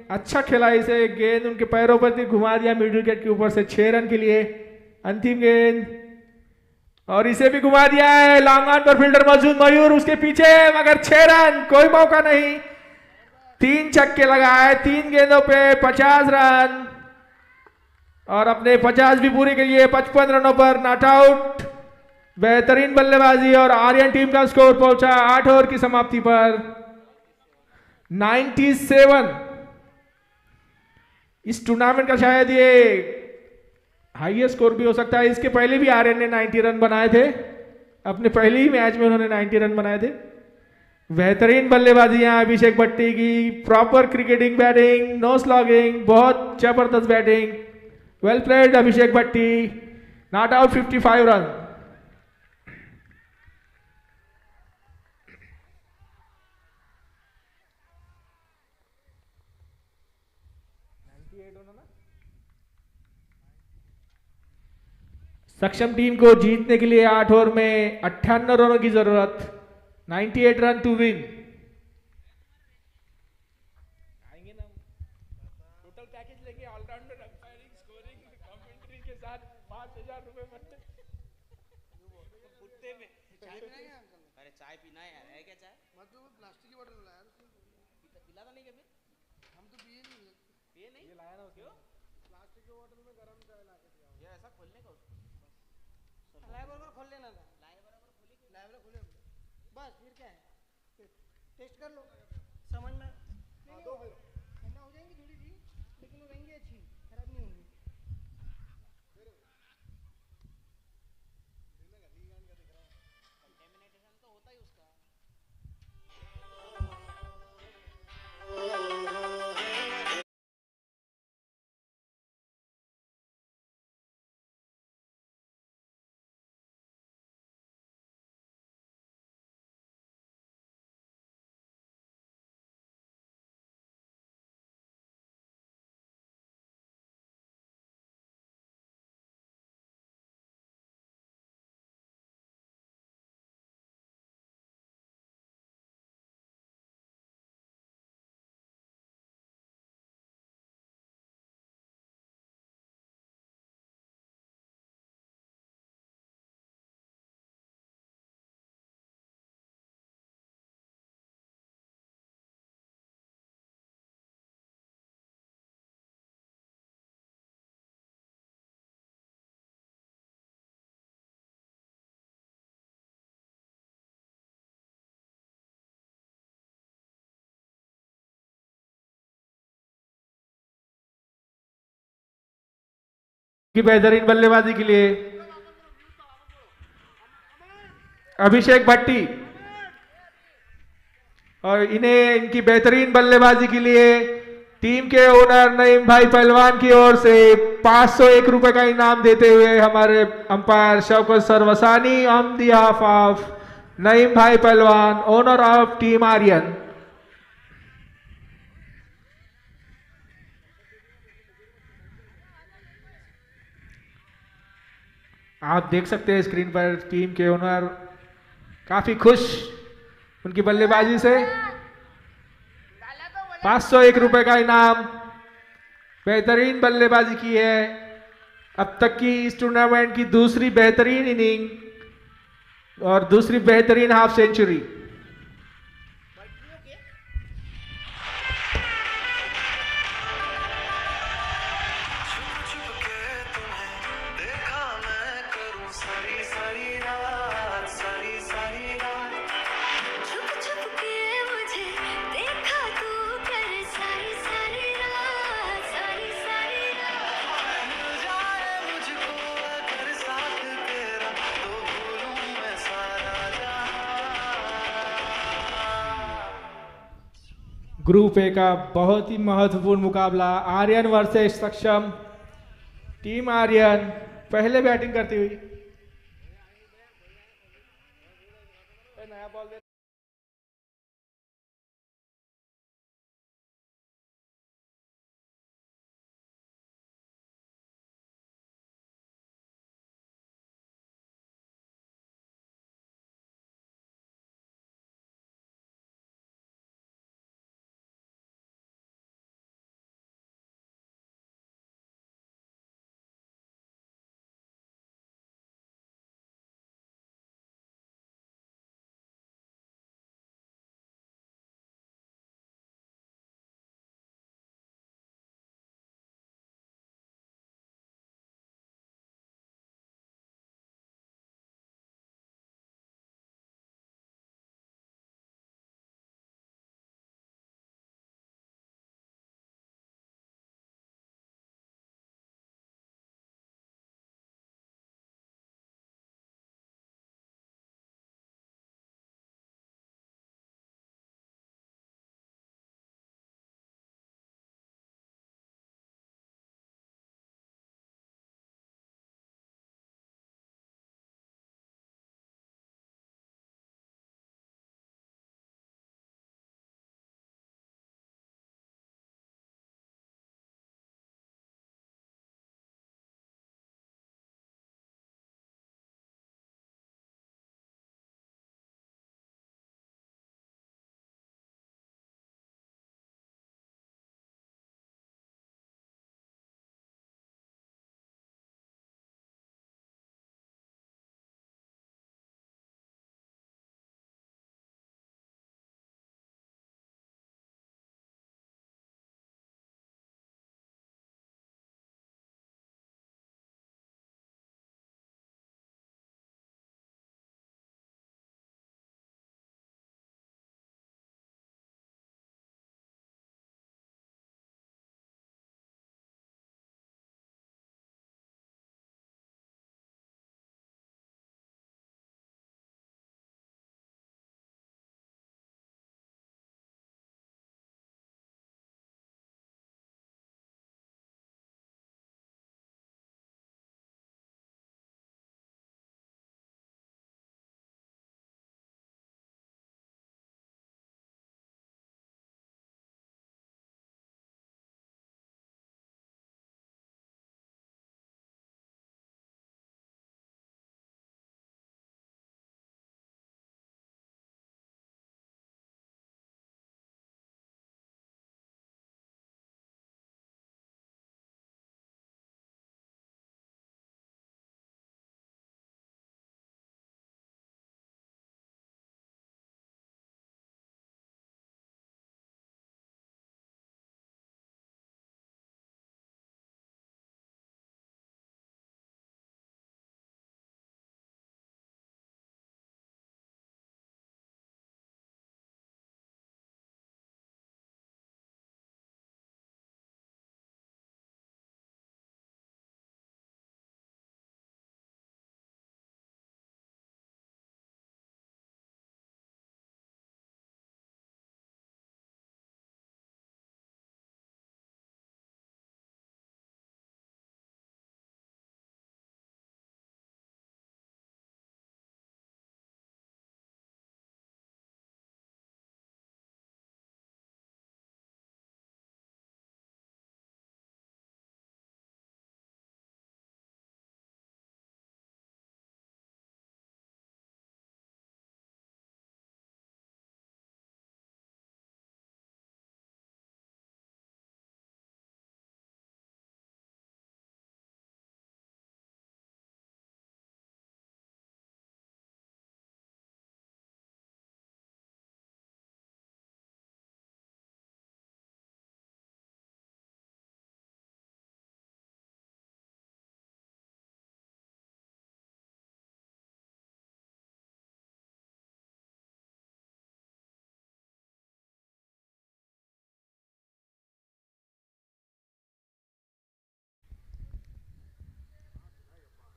अच्छा खेला इसे, गेंद उनके पैरों पर थी, घुमा दिया मिड विकेट के ऊपर से, 6 रन के लिए। अंतिम गेंद और इसे भी घुमा दिया है, लॉन्ग ऑन पर फील्डर मौजूद मयूर उसके पीछे, मगर 6 रन, कोई मौका नहीं। 3 छक्के लगाए 3 गेंदों पे, 50 रन और अपने 50 भी पूरी के लिए 55 रनों पर नॉट आउट। बेहतरीन बल्लेबाजी और आर्यन टीम का स्कोर पहुंचा 8 ओवर की समाप्ति पर 97। इस टूर्नामेंट का शायद ये हाईएस्ट स्कोर भी हो सकता है। इसके पहले भी आर्यन ने 90 रन बनाए थे, अपने पहले ही मैच में उन्होंने 90 रन बनाए थे। बेहतरीन बल्लेबाजी यहां अभिषेक भट्टी की, proper cricketing batting, no slogging, बहुत जबरदस्त batting, well played Abhishek Bhatti, not out 55 run. Saksham team को जीतने के लिए 8 ओवर में 58 रनों की जरूरत, 98 रन टू विन। आएंगे ना टोटल पैकेज लेके, ऑलराउंडर, अंपायरिंग, स्कोरिंग, कमेंट्री के साथ 5000 रुपए बनते। कुत्ते में चाय पिलाएंगे अंकल? अरे चाय पीना है यार, है क्या चाय? मतलब प्लास्टिक की बोतल लाया पिला था नहीं कभी? हम तो पिए नहीं ये लाया ना उसको, प्लास्टिक की बोतल में गरम चाय ला के दिया। ये ऐसा खोलने का उसको लाइव बराबर खोल लेना था, लाइव बराबर खोले बस, फिर क्या है, टेस्ट कर लो, समझ में दो ठंडा हो जाएंगी थोड़ी सी, लेकिन वो रहेंगी अच्छी, खराब नहीं होंगी। कंटेमिनेशन तो होता ही उसका। की बेहतरीन बल्लेबाजी के लिए अभिषेक भट्टी, और इन्हें इनकी बेहतरीन बल्लेबाजी के लिए टीम के ओनर नईम भाई पहलवान की ओर से 501 रुपए का इनाम देते हुए हमारे umpire Shaukat Sarvasani on behalf of Naeem भाई Pehlwan, owner of team Aryan. आप देख सकते हैं स्क्रीन पर टीम के ओनर काफी खुश उनकी बल्लेबाजी से। 501 रुपए का इनाम, बेहतरीन बल्लेबाजी की है अब तक की इस टूर्नामेंट की दूसरी बेहतरीन इनिंग। और दूसरी बेहतरीन हाफ सेंचुरी। ग्रुप ए का बहुत ही महत्वपूर्ण मुकाबला, आर्यन वर्सेस सक्षम। टीम आर्यन पहले बैटिंग करती हुई। नया बॉल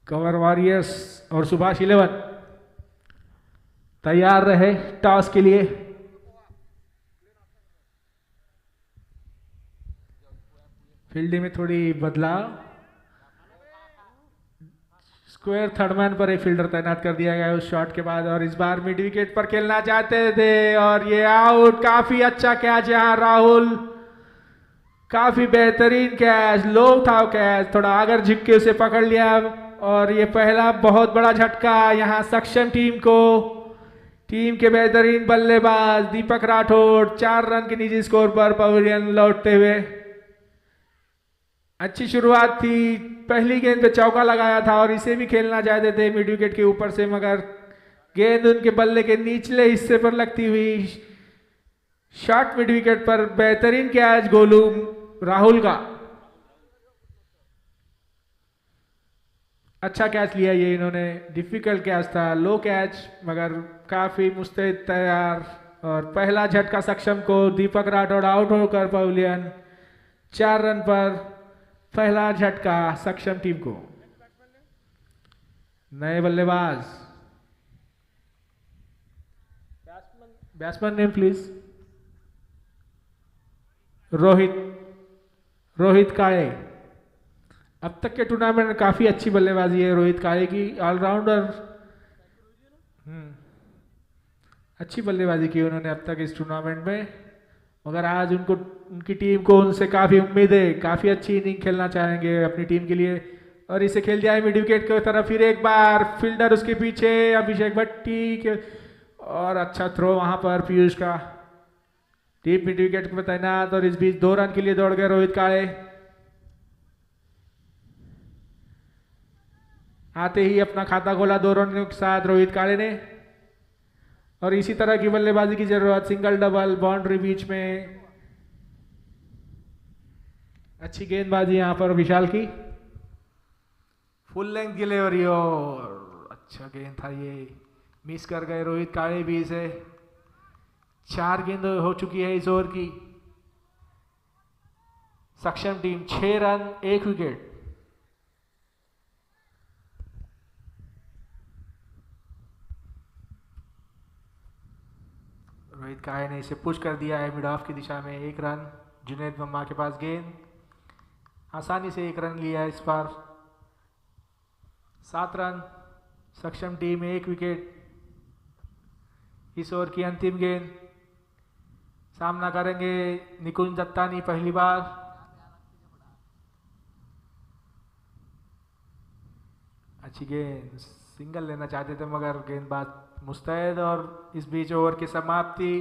कवर वॉरियर्स और सुभाष 11 तैयार रहे टॉस के लिए। फील्डिंग में थोड़ी बदलाव, स्क्वायर थर्डमैन पर एक फील्डर तैनात कर दिया गया है उस शॉट के बाद, और इस बार मिड विकेट पर खेलना चाहते थे और ये आउट। काफी अच्छा कैच यहाँ राहुल, काफी बेहतरीन कैच, लो था कैच, थोड़ा आगर झुक के उसे पकड़ लिया और ये पहला बहुत बड़ा झटका यहाँ सक्षम टीम को। टीम के बेहतरीन बल्लेबाज दीपक राठौड़ 4 रन के निजी स्कोर पर पवेलियन लौटते हुए। अच्छी शुरुआत थी, पहली गेंद पे चौका लगाया था और इसे भी खेलना चाहते थे मिड विकेट के ऊपर से, मगर गेंद उनके बल्ले के निचले हिस्से पर लगती हुई शॉट मिड विकेट पर। बेहतरीन कैच गोलू राहुल का, अच्छा कैच लिया ये इन्होंने, डिफिकल्ट कैच था, लो कैच मगर काफी मुस्तैद तैयार। और पहला झटका सक्षम को, दीपक राठौड़ आउट होकर पवेलियन 4 रन पर पहला झटका सक्षम टीम को। नए बल्लेबाज बैट्समैन नेम प्लीज। रोहित काळे। अब तक के टूर्नामेंट में काफी अच्छी बल्लेबाजी है रोहित काळे की, ऑलराउंडर। अच्छी बल्लेबाजी की उन्होंने अब तक इस टूर्नामेंट में, मगर आज उनको उनकी टीम को उनसे काफी उम्मीद है, काफी अच्छी इनिंग खेलना चाहेंगे अपनी टीम के लिए। और इसे खेल दिया है मिड विकेट की तरफ, फिर एक बार फील्डर उसके पीछे अभिषेक भट्टी के, और अच्छा थ्रो वहां पर पीयूष का, डीप मिड विकेट पर तैनात। और इस बीच 2 रन के लिए दौड़ गए रोहित काळे। आते ही अपना खाता खोला 2 रनों के साथ रोहित काळे ने, और इसी तरह की बल्लेबाजी की जरूरत, सिंगल डबल बाउंड्री बीच में। अच्छी गेंदबाजी यहां पर विशाल की, फुल लेंथ डिलीवरी और अच्छा गेंद था ये, मिस कर गए रोहित काळे भी इसे। 4 गेंद हो चुकी है इस ओवर की। सक्षम टीम 6 रन 1 विकेट। रोहित काळे ने इसे पुश कर दिया है मिड ऑफ की दिशा में, 1 रन। जुनैद मम्मा के पास गेंद, आसानी से 1 रन लिया इस बार। 7 रन, सक्षम टीम 1 विकेट। इस ओवर की अंतिम गेंद, सामना करेंगे निकुंज दत्तानी पहली बार। अच्छी गेंद, सिंगल लेना चाहते थे मगर गेंदबाज मुस्तैद, और इस बीच ओवर की समाप्ति।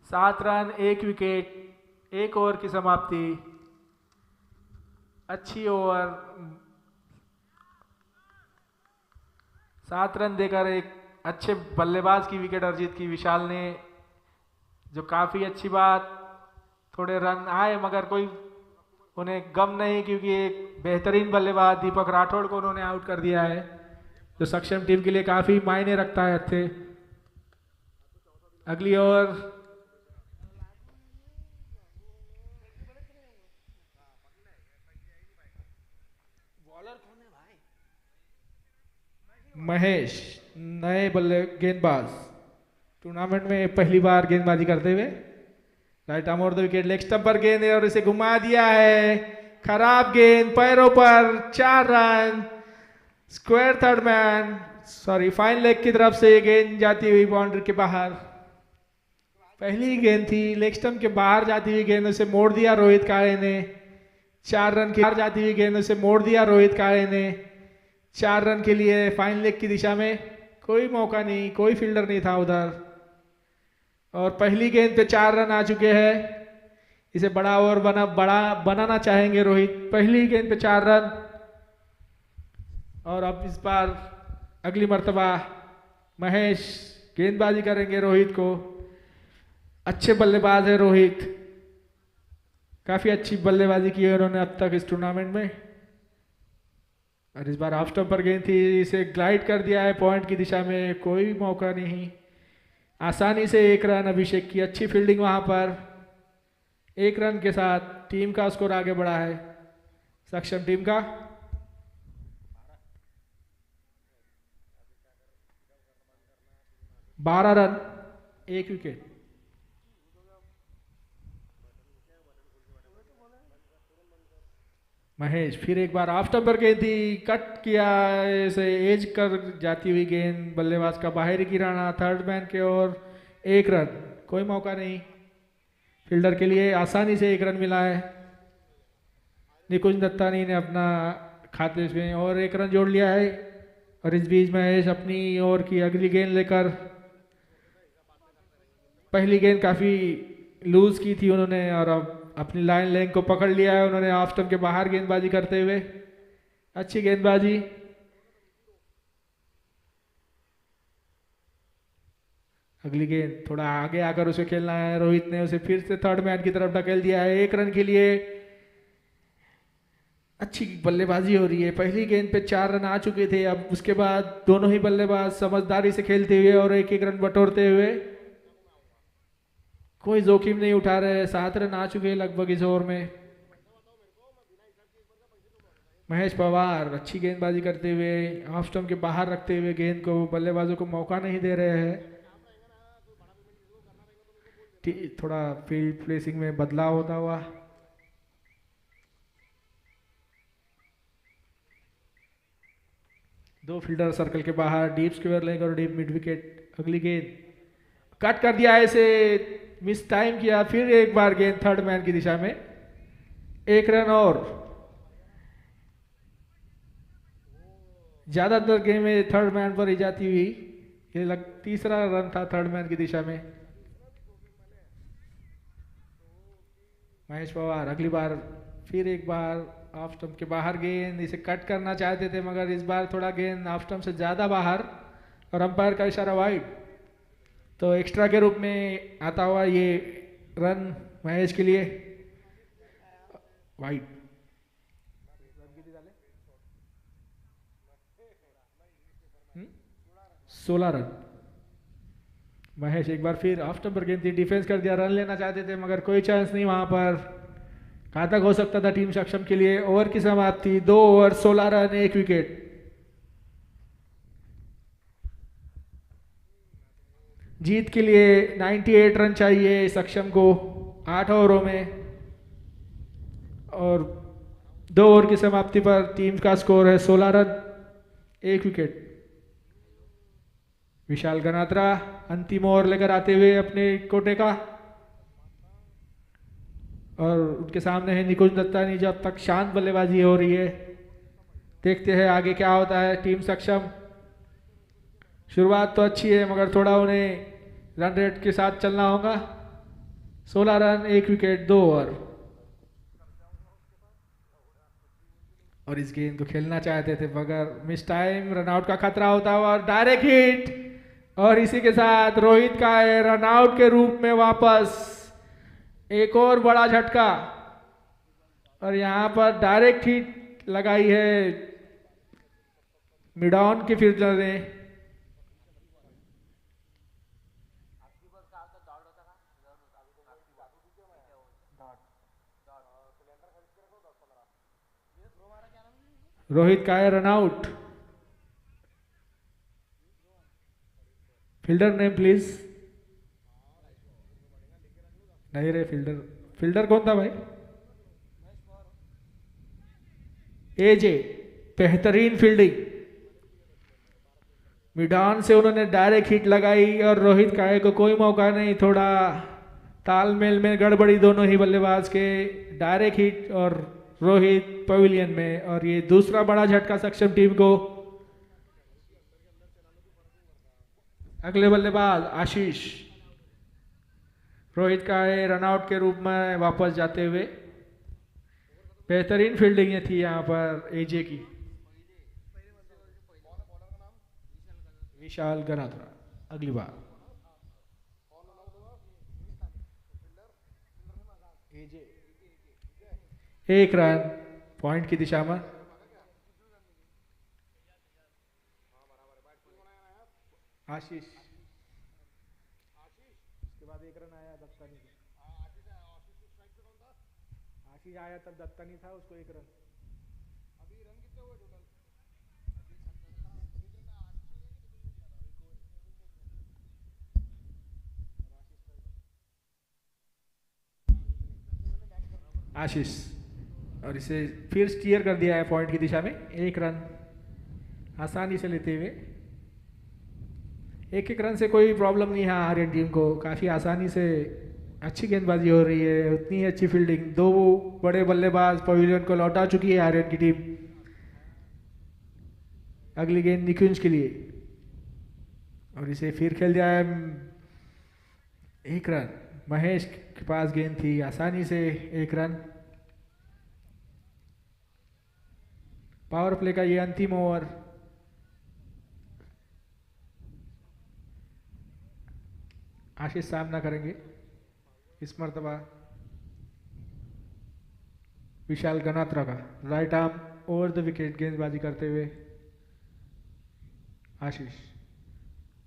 7 रन 1 विकेट, 1 ओवर की समाप्ति। अच्छी ओवर, 7 रन देकर एक अच्छे बल्लेबाज की विकेट अर्जित की विशाल ने, जो काफी अच्छी बात। थोड़े रन आए मगर कोई उन्हें गम नहीं, क्योंकि एक बेहतरीन बल्लेबाज दीपक राठौड़ को उन्होंने आउट कर दिया है, जो सक्षम टीम के लिए काफी मायने रखता है अच्छे। अगली ओवर महेश, नए बल्ले गेंदबाज, टूर्नामेंट में पहली बार गेंदबाजी करते हुए। Right arm over the wicket, leg stump पर गेंद है और इसे घुमा दिया है, खराब गेंद, पैरों पर। 4 run, square third man, sorry fine leg की तरफ से गेंद जाती हुई बाउंड्री के बाहर। पहली गेंद थी, लेग स्टंप के बाहर जाती हुई गेंद उसे मोड़ दिया रोहित काळे ने। 4 रन की बाहर जाती हुई गेंद उसे मोड़ दिया रोहित काळे ने। 4 रन के लिए फाइन लेग की दिशा में, कोई मौका नहीं, कोई फील्डर नहीं था उधर, और पहली गेंद पे 4 रन आ चुके हैं। इसे बड़ा ओवर बनाना चाहेंगे रोहित। पहली गेंद पे 4 रन, और अब इस बार अगली मर्तबा महेश गेंदबाजी करेंगे रोहित को। अच्छे बल्लेबाज है रोहित, काफी अच्छी बल्लेबाजी की है उन्होंने अब तक इस टूर्नामेंट में। और इस बार ऑफ स्टंप पर गेंद थी, इसे ग्लाइड कर दिया है पॉइंट की दिशा में, कोई मौका नहीं। आसानी से 1 रन, अभिषेक की अच्छी फील्डिंग वहां पर। 1 रन के साथ टीम का स्कोर आगे बढ़ा है, सक्षम टीम का। 12 रन, 1 विकेट। महेश फिर एक बार ऑफ स्टंप पर गेंद थी, कट किया, ऐसे एज कर जाती हुई गेंद बल्लेबाज का बाहरी गिराना, थर्ड मैन के ओर, 1 रन, कोई मौका नहीं। फील्डर के लिए आसानी से 1 रन मिला है। निकुंज दत्तानी ने अपना खाते में और 1 रन जोड़ लिया है। और इस बीच महेश अपनी ओर की अगली गेंद लेकर, पहली गेंद काफी लूज की थी उन्होंने और अब अपनी लाइन लेंथ को पकड़ लिया है उन्होंने ऑफ स्टंप के बाहर गेंदबाजी करते हुए। अच्छी गेंदबाजी। अगली गेंद थोड़ा आगे आकर उसे खेलना है। रोहित ने उसे फिर से थर्ड मैन की तरफ ढकेल दिया है 1 रन के लिए। अच्छी बल्लेबाजी हो रही है। पहली गेंद पे 4 रन आ चुके थे, अब उसके बाद दोनों ही बल्लेबाज समझदारी से खेलते हुए और 1-1 रन बटोरते हुए, कोई जोखिम नहीं उठा रहे। 7 रन आ चुके हैं लगभग इस ओवर में। महेश पवार अच्छी गेंदबाजी करते हुए ऑफ स्टंप के बाहर रखते हुए गेंद को, बल्लेबाजों को मौका नहीं दे रहे हैं। थोड़ा फील्ड प्लेसिंग में बदलाव होता हुआ। दो फील्डर सर्कल के बाहर, डीप स्क्वायर लेग और डीप मिड विकेट। अगली गेंद कट कर दिया, ऐसे मिस टाइम किया। फिर एक बार गेंद थर्ड मैन की दिशा में, 1 रन और। ज्यादातर गेम में थर्ड मैन पर ही जाती हुई, ये तीसरा रन था थर्ड मैन की दिशा में। महेश पवार अगली बार फिर एक बार ऑफ स्टंप के बाहर गेंद, इसे कट करना चाहते थे मगर इस बार थोड़ा गेंद ऑफ स्टंप से ज्यादा बाहर और अंपायर का इशारा वाइड, तो एक्स्ट्रा के रूप में आता हुआ ये रन महेश के लिए वाइड। 16 रन। महेश एक बार फिर ऑफ स्टंप पर गेंद थी, डिफेंस कर दिया, रन लेना चाहते थे मगर कोई चांस नहीं वहां पर। घातक हो सकता था टीम सक्षम के लिए। ओवर की समाप्ति 2 ओवर 16 रन 1 विकेट। जीत के लिए 98 रन चाहिए सक्षम को 8 ओवरों में, और 2 ओवर की समाप्ति पर टीम का स्कोर है 16 रन 1 विकेट। विशाल गनात्रा अंतिम ओवर लेकर आते हुए अपने कोटे का, और उनके सामने है निकुंज दत्तानी। जब तक शांत बल्लेबाजी हो रही है, देखते हैं आगे क्या होता है। टीम सक्षम शुरुआत तो अच्छी है मगर थोड़ा उन्हें रन रेट के साथ चलना होगा। 16 रन 1 विकेट 2 ओवर। और इस गेंद को खेलना चाहते थे मगर मिस टाइम, रनआउट का खतरा होता हुआ और डायरेक्ट हिट, और इसी के साथ रोहित का रनआउट के रूप में वापस एक और बड़ा झटका। और यहां पर डायरेक्ट हिट लगाई है मिड ऑन के फील्डर ने। रोहित का है रनआउट। Fielder name please. नहीं रे, फील्डर कौन था भाई? एजे, बेहतरीन फील्डिंग। मिडान से उन्होंने डायरेक्ट हिट लगाई और रोहित काये को कोई मौका नहीं। थोड़ा तालमेल में गड़बड़ी दोनों ही बल्लेबाज के। डायरेक्ट हिट और रोहित पवेलियन में, और ये दूसरा बड़ा झटका सक्षम टीम को। अगले बल्लेबाज आशीष। रोहित का रनआउट के रूप में वापस जाते हुए। बेहतरीन फील्डिंग ये थी यहाँ पर एजे की। विशाल गनात्रा अगली बार। एजे 1 रन पॉइंट की दिशा में। आशीष, उसके बाद 1 रन आया दत्तानी को। आशीष आया तब दत्तानी था, उसको 1 रन। अभी रन कितने हुए टोटल? आशीष, और इसे फिर स्टीयर कर दिया है पॉइंट की दिशा में। 1 रन आसानी से लेते हुए, 1-1 रन से कोई प्रॉब्लम नहीं है आर्यन टीम को, काफ़ी आसानी से अच्छी गेंदबाजी हो रही है, उतनी अच्छी फील्डिंग। 2 बड़े बल्लेबाज पवेलियन को लौटा चुकी है आर्यन की टीम। अगली गेंद निकुंज के लिए, और इसे फिर खेल दिया है। 1 रन, महेश के पास गेंद थी, आसानी से 1 रन। पावर प्ले का ये अंतिम ओवर। आशीष सामना करेंगे इस मर्तबा विशाल गनात्रा का। Right arm over the wicket गेंदबाजी करते हुए आशीष,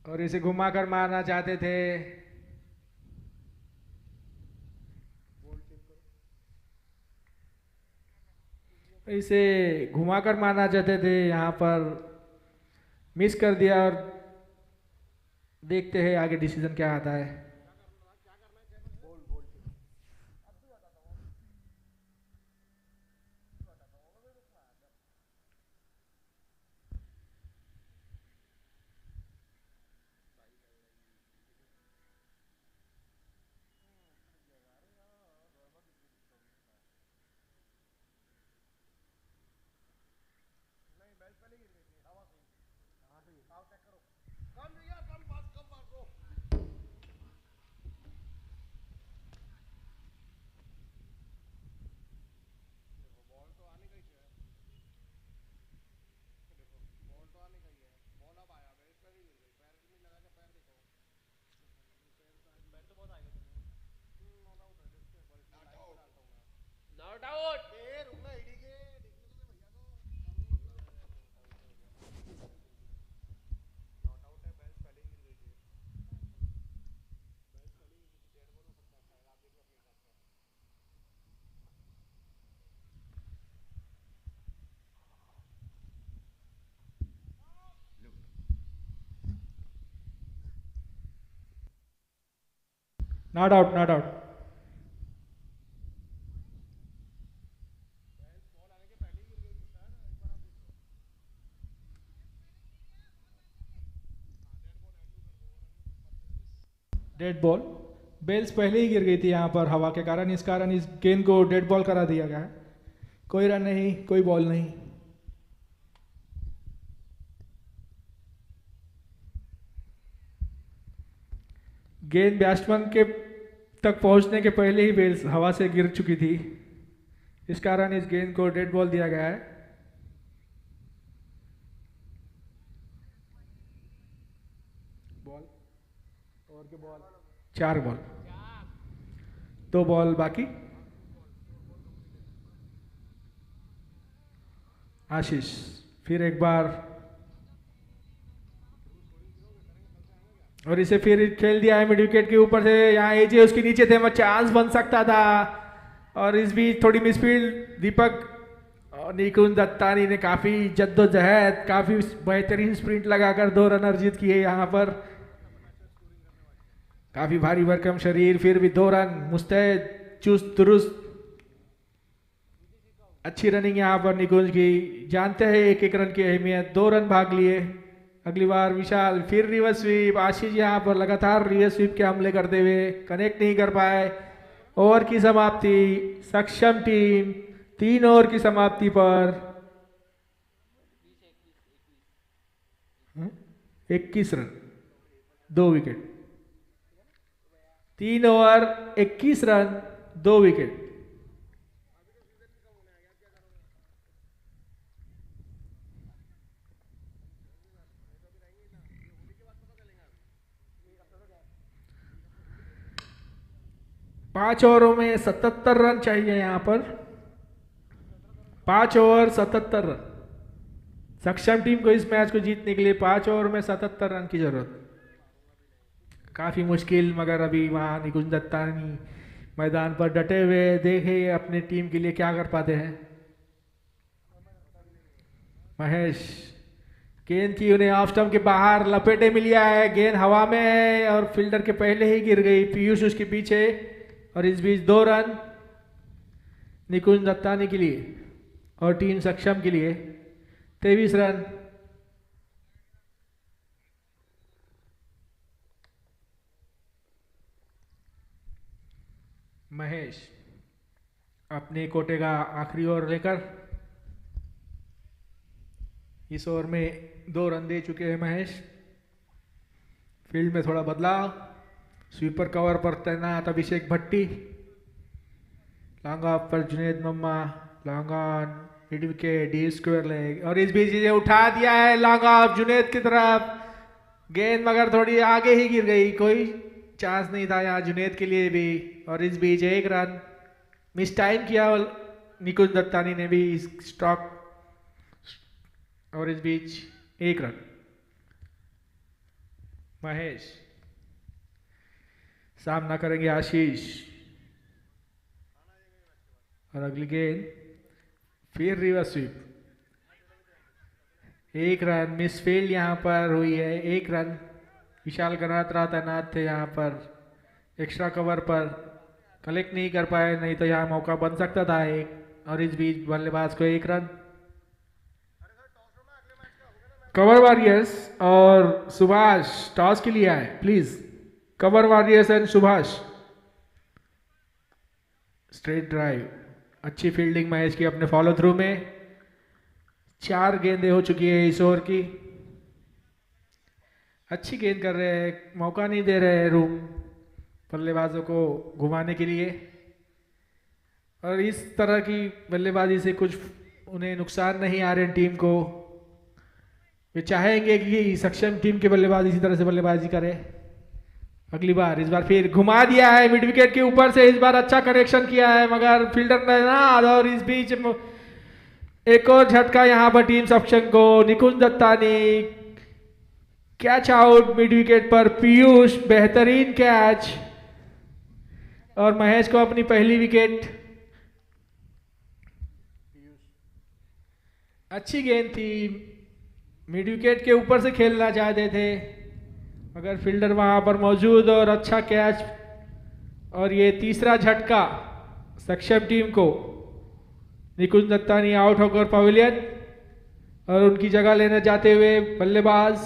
और इसे घुमाकर मारना चाहते थे। इसे घुमाकर मारना चाहते थे, यहाँ पर मिस कर दिया। और देखते हैं आगे डिसीजन क्या आता है। Not out, not out. Dead ball, bails पहले ही गिर गई थी यहाँ पर हवा के कारण, इस कारण इस गेंद को डेड बॉल करा दिया गया है। कोई रन नहीं, कोई बॉल नहीं। गेंद बैट्समैन के तक पहुंचने के पहले ही बेल्स हवा से गिर चुकी थी, इस कारण इस गेंद को डेड बॉल दिया गया है। बॉल और के बॉल 4 बॉल, 2 बॉल बाकी। आशीष फिर एक बार, और इसे फिर खेल दिया है मिड विकेट के ऊपर से। यहाँ एजे उसके नीचे थे, वह चांस बन सकता था। और इस बीच थोड़ी मिसफील्ड, दीपक और निकुंज दत्तानी ने काफी जद्दोजहद, काफी बेहतरीन स्प्रिंट लगाकर 2 रन अर्जित किए यहाँ पर। काफी भारी भरकम शरीर, फिर भी 2 रन, मुस्तैद, चुस्त दुरुस्त, अच्छी रनिंग यहाँ पर निकुंज की। जानते हैं 1-1 रन की अहमियत, 2 रन भाग लिए। अगली बार विशाल, फिर रिवर्स स्वीप। आशीष यहाँ पर लगातार रिवर्स स्वीप के हमले करते हुए कनेक्ट नहीं कर पाए। ओवर की समाप्ति, सक्षम टीम 3 ओवर की समाप्ति पर 21 run, 2 wicket. 3 over 21 run, 2 wicket. पांच ओवरों में 77 रन चाहिए यहाँ पर। 5 ओवर 77 रन। सक्षम टीम को इस मैच को जीतने के लिए 5 ओवर में 77 रन की जरूरत। काफी मुश्किल, मगर अभी वहां निकुंज दत्तानी मैदान पर डटे हुए, देखे अपने टीम के लिए क्या कर पाते हैं। महेश, गेंद की उन्हें ऑफ स्टंप के बाहर लपेटे में लिया है, गेंद हवा में है और फील्डर के पहले ही गिर गई। पीयूष उसके पीछे, और इस बीच 2 रन। निकुंज दत्तानी के लिए और टीम सक्षम के लिए 23 रन। महेश अपने कोटे का आखिरी ओवर लेकर इस ओवर में 2 रन दे चुके हैं महेश। फील्ड में थोड़ा बदलाव, स्वीपर कवर पर तैनात अभिषेक भट्टी, लॉन्ग ऑफ पर Juned Mamma, long on, mid wicket, deep square leg, और इस बीच ये उठा दिया है लॉन्ग ऑफ जुनेद की तरफ। गेंद मगर थोड़ी आगे ही गिर गई, कोई चांस नहीं था यहाँ जुनेद के लिए भी। और इस बीच 1 रन मिस टाइम किया निकुंज दत्तानी ने भी स्ट्रोक, और इस बीच 1 रन। महेश सामना करेंगे आशीष, और अगली गेंद फिर reverse sweep. 1 run miss field यहां पर हुई है। 1 रन। विशाल गनात्रा तैनात थे यहां पर एक्स्ट्रा कवर पर, कलेक्ट नहीं कर पाए, नहीं तो यहां मौका बन सकता था एक। और इस बीच बल्लेबाज को 1 रन। कवर वॉरियर्स और सुभाष टॉस के लिए आए please. Cover warriors and Subhash. Straight drive, अच्छी फील्डिंग महेश की अपने फॉलो थ्रू में। 4 गेंदें हो चुकी है इस ओवर की। अच्छी गेंद कर रहे हैं, मौका नहीं दे रहे हैं रूम बल्लेबाजों को घुमाने के लिए। और इस तरह की बल्लेबाजी से कुछ उन्हें नुकसान नहीं आ रहे टीम को। वे चाहेंगे कि सक्षम टीम के बल्लेबाज इसी तरह से बल्लेबाजी करे। अगली बार, इस बार फिर घुमा दिया है मिड विकेट के ऊपर से। इस बार अच्छा कनेक्शन किया है मगर फील्डर ने ना, और इस बीच एक और झटका यहां पर टीम सक्षम को। Nikunj Dattani catch out mid wicket पर। पीयूष बेहतरीन कैच, और महेश को अपनी पहली विकेट। अच्छी गेंद थी, मिड विकेट के ऊपर से खेलना चाहते थे मगर फील्डर वहां पर मौजूद, और अच्छा कैच। और ये तीसरा झटका सक्षम टीम को। निकुंज दत्तानी आउट होकर पवेलियन, और उनकी जगह लेने जाते हुए बल्लेबाज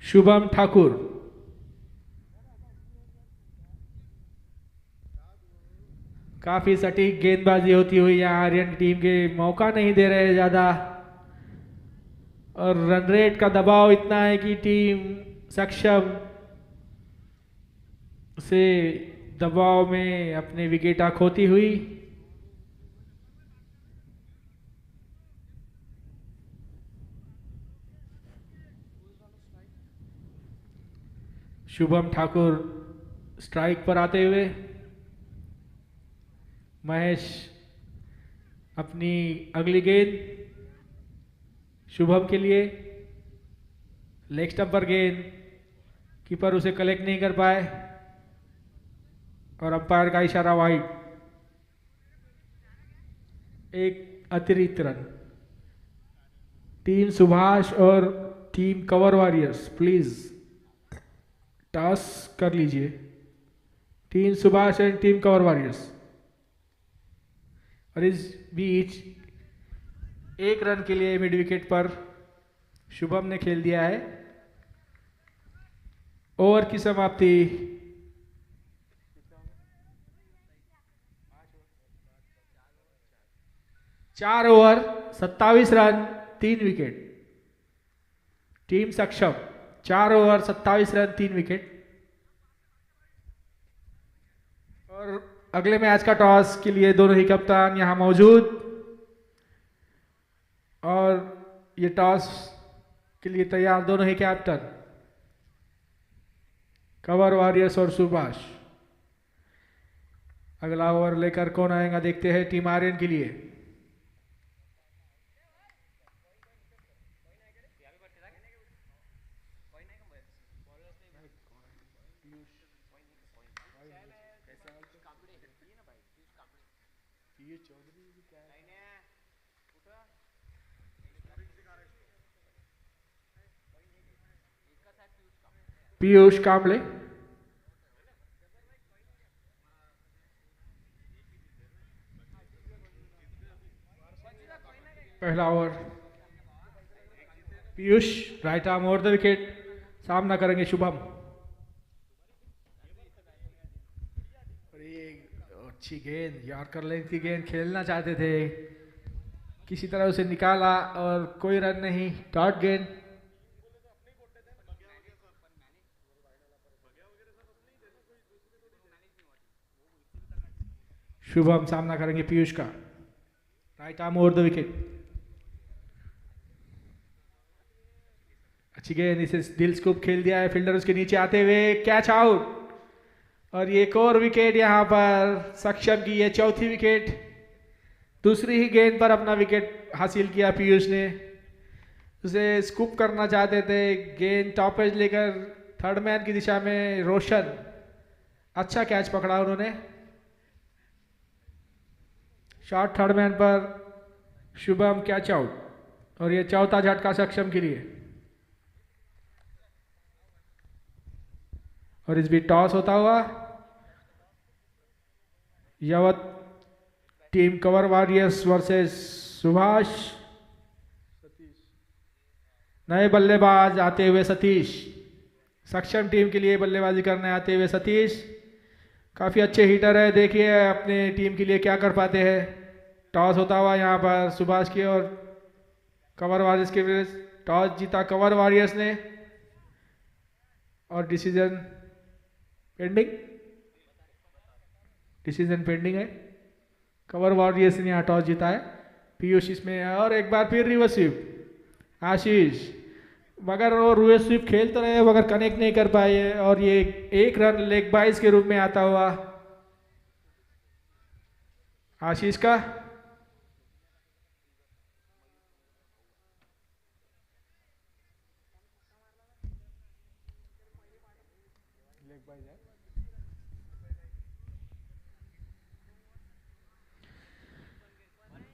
शुभम ठाकुर। काफी सटीक गेंदबाजी होती हुई यहाँ आर्यन टीम के, मौका नहीं दे रहे ज्यादा, और रन रेट का दबाव इतना है कि टीम सक्षम से दबाव में अपने विकेट खोती हुई। शुभम ठाकुर स्ट्राइक पर आते हुए। महेश अपनी अगली गेंद शुभम के लिए। लेग स्टंप पर गेंद, कीपर उसे कलेक्ट नहीं कर पाए, और अंपायर का इशारा वाइड। 1 अतिरिक्त रन। टीम सुभाष और team cover warriors please toss कर लीजिए। Team Subhash and team cover warriors. और इस बीच 1 रन के लिए मिड विकेट पर शुभम ने खेल दिया है। ओवर की समाप्ति। 4 ओवर 27 रन 3 विकेट। टीम सक्षम 4 ओवर 27 रन 3 विकेट। और अगले मैच का टॉस के लिए दोनों ही कप्तान यहां मौजूद, और ये टॉस के लिए तैयार दोनों ही कैप्टन कवर वॉरियर्स और सुभाष। अगला ओवर लेकर कौन आएगा देखते हैं टीम आर्यन के लिए। पीयूष कांबले। पहला over, Piyush right arm over the wicket, सामना करेंगे शुभम। और ये अच्छी गेंद, यॉर्कर लेंथ की गेंद खेलना चाहते थे, किसी तरह उसे निकाला और कोई रन नहीं, डॉट गेंद। शुभम सामना करेंगे पीयूष का, right arm over the wicket, अच्छी गेंद, इसे दिल स्कूप खेल दिया है, फील्डर उसके नीचे आते हुए कैच आउट। और ये एक और विकेट यहां पर सक्षम की, ये चौथी विकेट, दूसरी ही गेंद पर अपना विकेट हासिल किया पीयूष ने। उसे स्कूप करना चाहते थे, गेंद टॉप एज लेकर थर्ड मैन की दिशा में रोशन, अच्छा कैच पकड़ा उन्होंने, शॉट थर्ड मैन पर, शुभम कैच आउट। और ये चौथा झटका सक्षम के लिए। और इस बीच टॉस होता हुआ, यावत team cover warriors versus Subhash, नए बल्लेबाज आते हुए सतीश, सक्षम टीम के लिए बल्लेबाजी करने आते हुए सतीश, काफी अच्छे हिटर है, देखिए अपने टीम के लिए क्या कर पाते हैं। टॉस होता हुआ यहाँ पर सुभाष की और कवर वॉरियर्स के विरुद्ध, टॉस जीता कवर वॉरियर्स ने और डिसीजन पेंडिंग है। कवर वॉरियर्स ने यहाँ टॉस जीता है, पीयूष इसमें, और एक बार फिर रिवर्स स्वीप आशीष, मगर वो रिवर्स स्वीप खेलते रहे मगर कनेक्ट नहीं कर पाए, और ये एक रन लेग बाइज के रूप में आता हुआ आशीष का।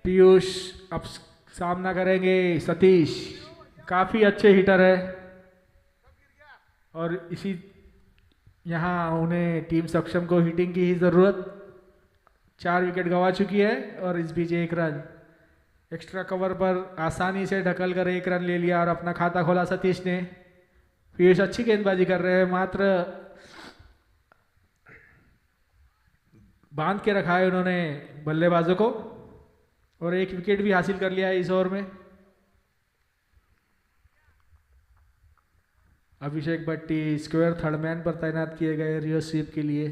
पीयूष अब सामना करेंगे सतीश, काफी अच्छे हिटर है, और इसी यहाँ उन्हें टीम सक्षम को हिटिंग की ही जरूरत, 4 विकेट गंवा चुकी है, और इस बीच एक रन एक्स्ट्रा कवर पर आसानी से ढकल कर एक रन ले लिया और अपना खाता खोला सतीश ने। पीयूष अच्छी गेंदबाजी कर रहे हैं, मात्र बांध के रखा है उन्होंने बल्लेबाजों को, और एक विकेट भी हासिल कर लिया है इस ओवर में। अभिषेक भट्टी स्क्वायर थर्ड मैन पर तैनात किए गए रिवर्स स्वीप के लिए,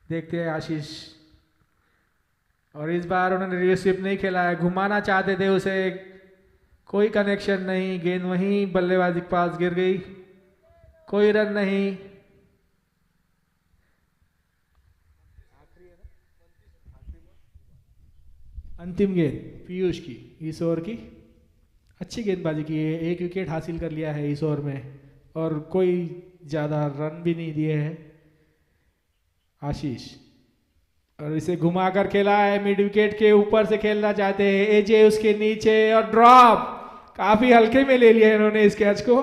देखते हैं आशीष, और इस बार उन्होंने रिवर्स स्वीप नहीं खेला है, घुमाना चाहते थे उसे, कोई कनेक्शन नहीं, गेंद वहीं बल्लेबाजी के पास गिर गई, कोई रन नहीं। अंतिम गेंद पीयूष की इस ओवर की, अच्छी गेंदबाजी की है, एक विकेट हासिल कर लिया है इस ओवर में, और कोई ज़्यादा रन भी नहीं दिए हैं आशीष, और इसे घुमाकर खेला है, मिड विकेट के ऊपर से खेलना चाहते हैं एजे, उसके नीचे और ड्रॉप, काफी हल्के में ले लिया इन्होंने इस कैच को,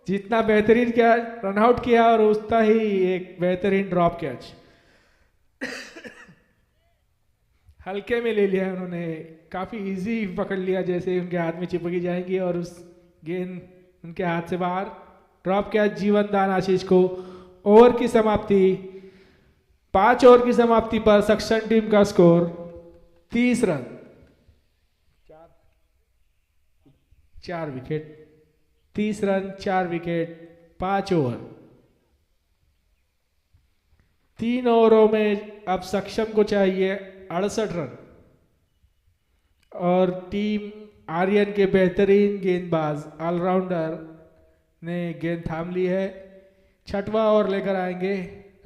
जितना बेहतरीन कैच रन आउट किया और उतना ही एक बेहतरीन ड्रॉप कैच हल्के में ले लिया है उन्होंने, काफी इजी पकड़ लिया, जैसे उनके हाथ में चिपकी जाएंगी और उस गेंद उनके हाथ से बाहर, ड्रॉप कैच, जीवन दान आशीष को। ओवर की समाप्ति, 5 ओवर की समाप्ति पर सक्षम टीम का score 30 run, 4 wicket, 30 run 4 wicket 5 over. 3 ओवरों में अब सक्षम को चाहिए 68 रन, और टीम आर्यन के बेहतरीन गेंदबाज ऑलराउंडर ने गेंद थाम ली है। 6वां ओवर लेकर आएंगे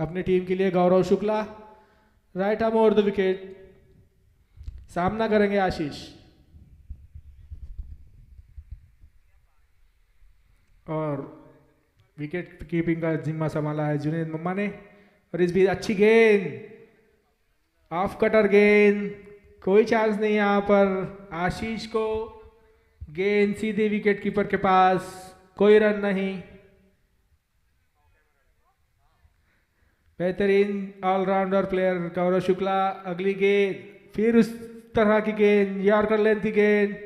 अपनी टीम के लिए Gaurav Shukla, right arm over the wicket, सामना करेंगे आशीष, और विकेट कीपिंग का जिम्मा संभाला है जुनेद मम्मा ने। और इस बीच अच्छी गेंद, ऑफ कटर गेंद, कोई चांस नहीं यहाँ पर आशीष को, गेंद सीधे विकेट कीपर के पास, कोई रन नहीं। बेहतरीन ऑलराउंडर प्लेयर गौरव शुक्ला, अगली गेंद फिर उस तरह की गेंद, यॉर्कर लेंथ की गेंद,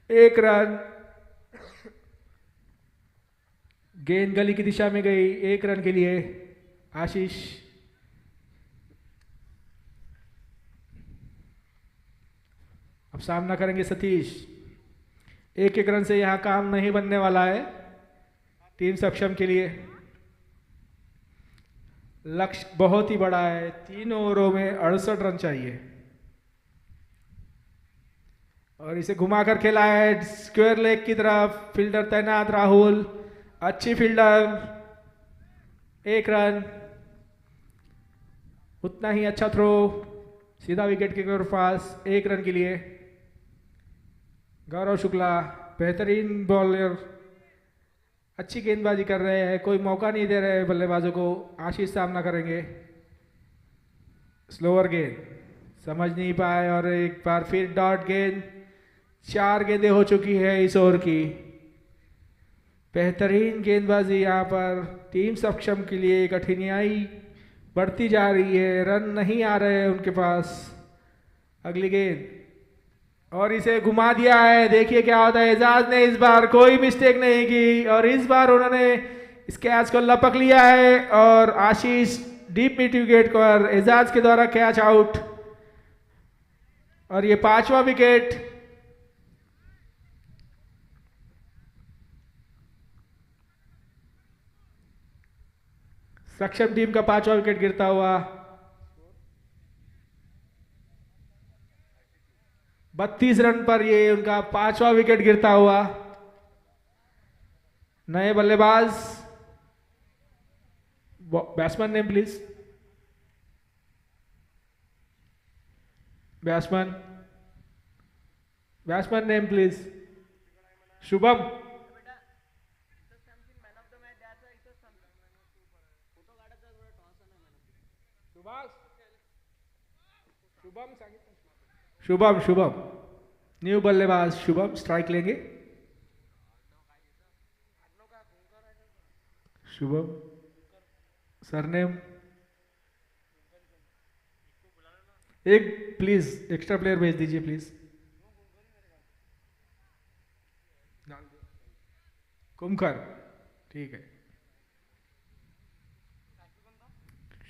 एक रन। गेंद गली की दिशा में गई, एक रन के लिए आशीष। अब सामना करेंगे सतीश। एक एक रन से यहां काम नहीं बनने वाला है टीम सक्षम के लिए। लक्ष्य बहुत ही बड़ा है, 3 ओवरों में 68 रन चाहिए। और इसे घुमाकर खेला है स्क्वायर लेग की तरफ, फील्डर तैनात राहुल, अच्छी फील्डर, एक रन। उतना ही अच्छा थ्रो, सीधा विकेट के पास, एक रन के लिए। गौरव शुक्ला बेहतरीन बॉलर, अच्छी गेंदबाजी कर रहे हैं, कोई मौका नहीं दे रहे बल्लेबाजों को। आशीष सामना करेंगे, स्लोअर गेंद समझ नहीं पाए और एक बार फिर डॉट गेंद। 4 गेंदें हो चुकी है इस ओवर की। बेहतरीन गेंदबाजी यहाँ पर टीम सक्षम के लिए, कठिनाई बढ़ती जा रही है, रन नहीं आ रहे हैं उनके पास। अगली गेंद और इसे घुमा दिया है, देखिए क्या होता है। एजाज ने इस बार कोई मिस्टेक नहीं की और इस बार उन्होंने इस कैच को लपक लिया है और आशीष डीप मिड विकेट पर एजाज के द्वारा कैच आउट। और ये 5वां विकेट। सक्षम टीम का 5वां विकेट गिरता हुआ। 32 रन पर ये उनका 5वां विकेट गिरता हुआ। नए बल्लेबाज, batsman name please. Batsman name please. Shubham. Shubham new बल्लेबाज शुभम स्ट्राइक लेंगे। शुभम सरनेम। एक प्लीज एक्स्ट्रा प्लेयर भेज दीजिए प्लीज। कुमकर, ठीक है।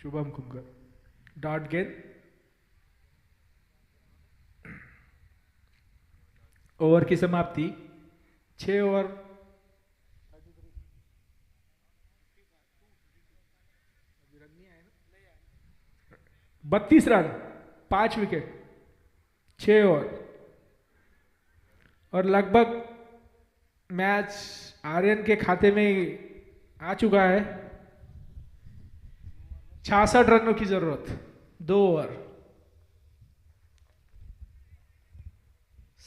शुभम कुमकर। डॉट गेंद। ओवर की समाप्ति 6 ओवर 32 रन, 5 विकेट, 6 ओवर। और लगभग मैच आर्यन के खाते में आ चुका है। 66 रनों की जरूरत, 2 ओवर।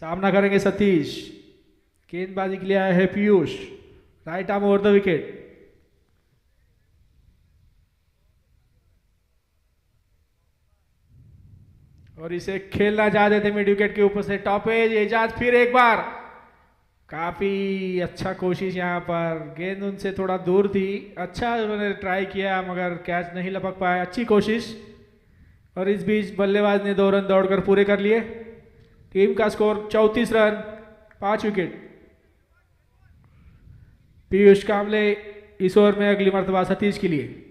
सामना करेंगे सतीश। गेंदबाजी के लिए आया है Piyush, right arm over the wicket. और इसे खेलना चाहते थे मिड विकेट के ऊपर से, टॉपेज। एजाज फिर एक बार, काफी अच्छा कोशिश यहाँ पर, गेंद उनसे थोड़ा दूर थी, अच्छा उन्होंने ट्राई किया मगर कैच नहीं लपक पाया, अच्छी कोशिश। और इस बीच बल्लेबाज ने 2 रन दौड़कर पूरे कर लिए। टीम का स्कोर 34 रन, 5 विकेट। पीयूष कामले इस ओवर में अगली मर्तबा सतीश के लिए।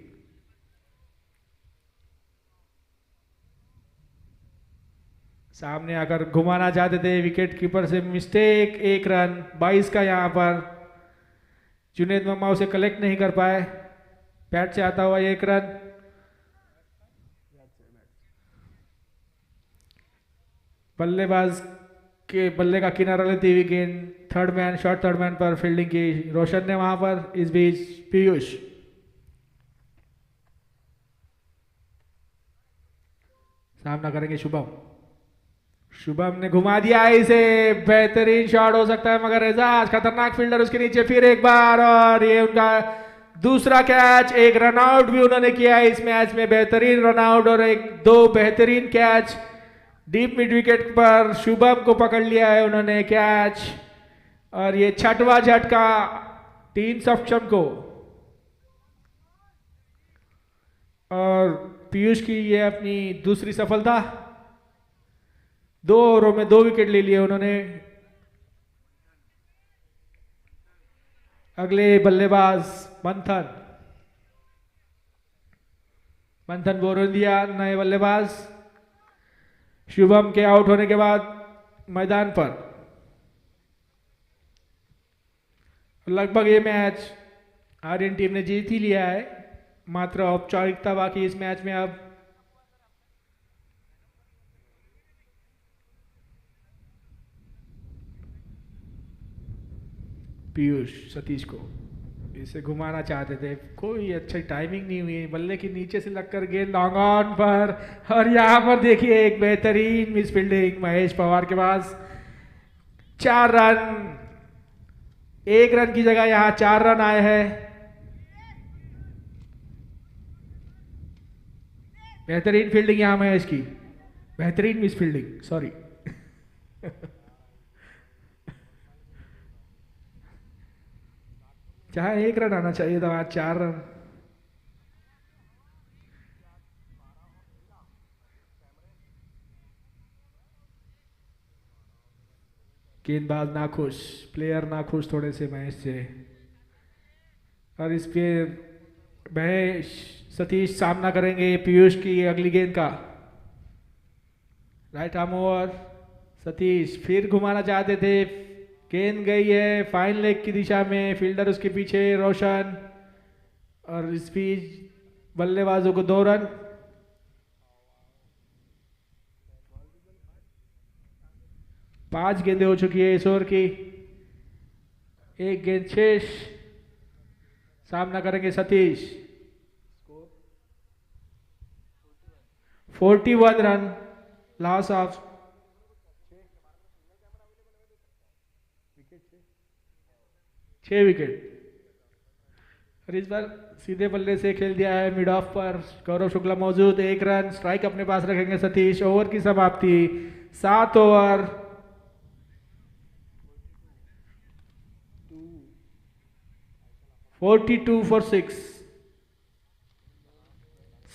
सामने आकर घुमाना चाहते थे, विकेट कीपर से मिस्टेक, 1 रन, 22 का यहां पर। जुनेद मम्मा उसे कलेक्ट नहीं कर पाए, बैट से आता हुआ 1 रन। बल्लेबाज के बल्ले का किनारा लेती हुई गेंद शॉर्ट थर्ड मैन पर फील्डिंग की रोशन ने वहां पर। इस बीच पीयूष सामना करेंगे शुभम ने घुमा दिया इसे, बेहतरीन शॉट हो सकता है मगर एजाज खतरनाक फील्डर उसके नीचे फिर एक बार। और ये उनका दूसरा कैच, 1 रन आउट भी उन्होंने किया है इस मैच में, बेहतरीन रन आउट और 2 बेहतरीन कैच। डीप मिड विकेट पर शुभम को पकड़ लिया है उन्होंने कैच। और ये 6वां झटका टीम सक्षम को। और पीयूष की ये अपनी दूसरी सफलता, 2 ओवरों में 2 विकेट ले लिए उन्होंने। अगले बल्लेबाज मंथन। मंथन बोरोदिया नए बल्लेबाज। शुभम के आउट होने के बाद मैदान पर। लगभग ये मैच आर्यन टीम ने जीत ही लिया है, मात्र औपचारिकता बाकी इस मैच में। अब पीयूष सतीश को इसे घुमाना चाहते थे, कोई अच्छी टाइमिंग नहीं हुई, बल्ले के नीचे से लगकर गेंद लॉन्ग ऑन पर। और यहां पर देखिए एक बेहतरीन मिस फील्डिंग महेश पवार के पास। 4 रन, 1 रन की जगह यहां 4 रन आए हैं। बेहतरीन फील्डिंग यहां महेश की, बेहतरीन मिस फील्डिंग, सॉरी। जहां 1 रन आना चाहिए था वहां 4 रन। गेंदबाज नाखुश, प्लेयर नाखुश थोड़े से महेश से। और इस पे महेश सतीश सामना करेंगे पीयूष की अगली गेंद का। Right arm over. सतीश फिर घुमाना चाहते थे, गेंद गई है फाइन लेग की दिशा में, फील्डर उसके पीछे रोशन। और इस बीच बल्लेबाजों को 2 रन। पांच गेंदें हो चुकी है इस ओवर की, 1 गेंद शेष। सामना करेंगे Satish. 41 run, loss of 6 wicket. और इस बार सीधे बल्ले से खेल दिया है मिड ऑफ पर। गौरव शुक्ला मौजूद, 1 रन, स्ट्राइक अपने पास रखेंगे सतीश। ओवर की समाप्ति, 7 over. 42 for 6,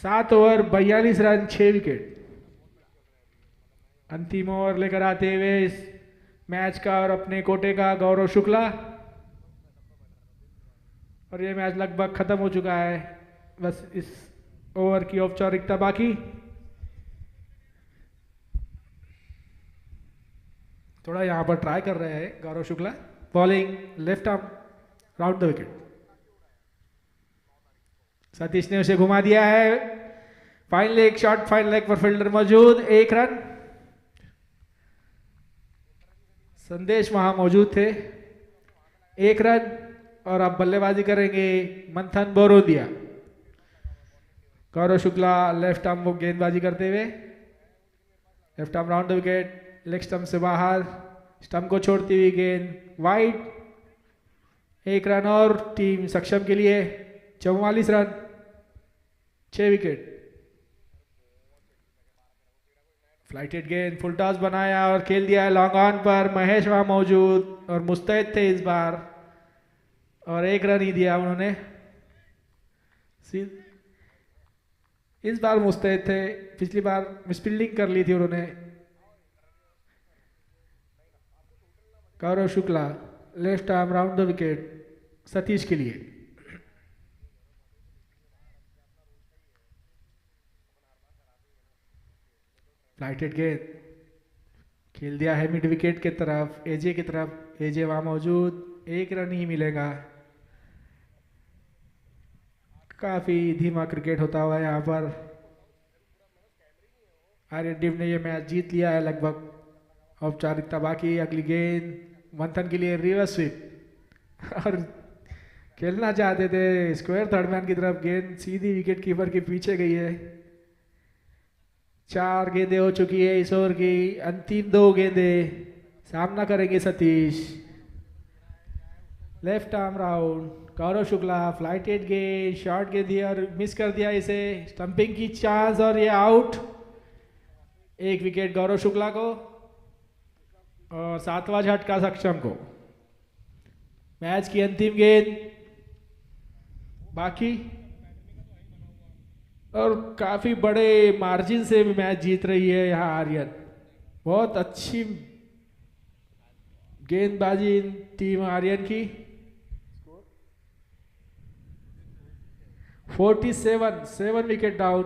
7 over 42 run, 6 wicket. अंतिम ओवर लेकर आते हुए इस मैच का और अपने कोटे का गौरव शुक्ला। और ये मैच लगभग खत्म हो चुका है, बस इस ओवर की औपचारिकता बाकी। थोड़ा यहां पर ट्राई कर रहे हैं Gaurav Shukla. Bowling left arm, round the wicket. Satish ने उसे घुमा दिया है, fine leg shot, fine leg पर फील्डर मौजूद, 1 रन। संदेश वहां मौजूद थे, 1 रन। और अब बल्लेबाजी करेंगे मंथन बोरोदिया। गौरव शुक्ला लेफ्ट आर्म वो गेंदबाजी करते हुए, left arm round the wicket, leg stump से बाहर, स्टंप को छोड़ती हुई गेंद वाइड, 1 रन। और टीम सक्षम के लिए 44 रन, 6 विकेट। फ्लाइटेड गेंद, फुल टॉस बनाया और खेल दिया है लॉन्ग ऑन पर। महेश वहां मौजूद और मुस्तैद थे इस बार, और 1 रन ही दिया उन्होंने। इस बार मुस्तैद थे, पिछली बार मिसफील्डिंग कर ली थी उन्होंने। Gaurav Shukla left arm round the wicket Satish के लिए। फ्लाइटेड गेंद, खेल दिया है मिड विकेट की तरफ, एजे की तरफ। एजे वहां मौजूद, 1 रन ही मिलेगा। काफी धीमा क्रिकेट होता हुआ यहाँ पर। आर्यन टीम ने ये मैच जीत लिया है लगभग, औपचारिकता बाकी। अगली गेंद मंथन के लिए रिवर्स स्वीप, और खेलना चाहते थे स्क्वायर थर्ड मैन की तरफ, गेंद सीधी विकेट कीपर के पीछे गई है। 4 गेंदें हो चुकी है इस ओवर की, अंतिम 2 गेंदें। सामना करेंगे सतीश, लेफ्ट आर्म राउंड। गौरव शुक्ला फ्लाइटेड गेंद, शॉर्ट गेंद दिया और मिस कर दिया इसे, स्टंपिंग की चांस और ये आउट। 1 विकेट गौरव शुक्ला को और 7वां झटका सक्षम को। मैच की अंतिम गेंद बाकी, और काफी बड़े मार्जिन से भी मैच जीत रही है यहाँ आर्यन। बहुत अच्छी गेंदबाजी टीम आर्यन की। 47, 7 विकेट डाउन,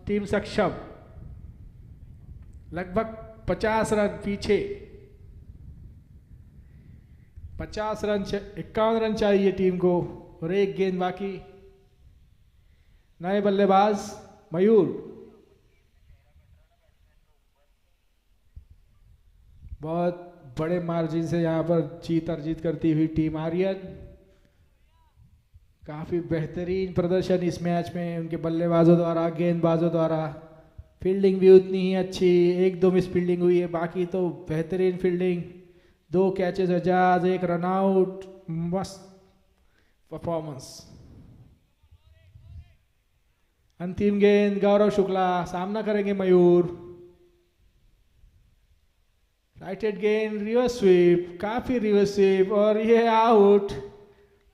टीम सक्षम लगभग 50 रन पीछे। 50 रन 51 रन चाहिए टीम को और एक गेंद बाकी। नए बल्लेबाज मयूर, बहुत बड़े मार्जिन से यहां पर जीत अर्जित करती हुई टीम आर्यन। काफी बेहतरीन प्रदर्शन इस मैच में उनके बल्लेबाजों द्वारा, गेंदबाजों द्वारा। फील्डिंग भी उतनी ही अच्छी, एक दो मिस फील्डिंग हुई है, बाकी तो बेहतरीन फील्डिंग। 2 कैचेस आजाद, 1 रन आउट, मस्त परफॉर्मेंस। अंतिम गेंद गौरव शुक्ला, सामना करेंगे मयूर। राइटेड गेंद, रिवर्स स्वीप, काफी रिवर्स स्वीप और ये आउट।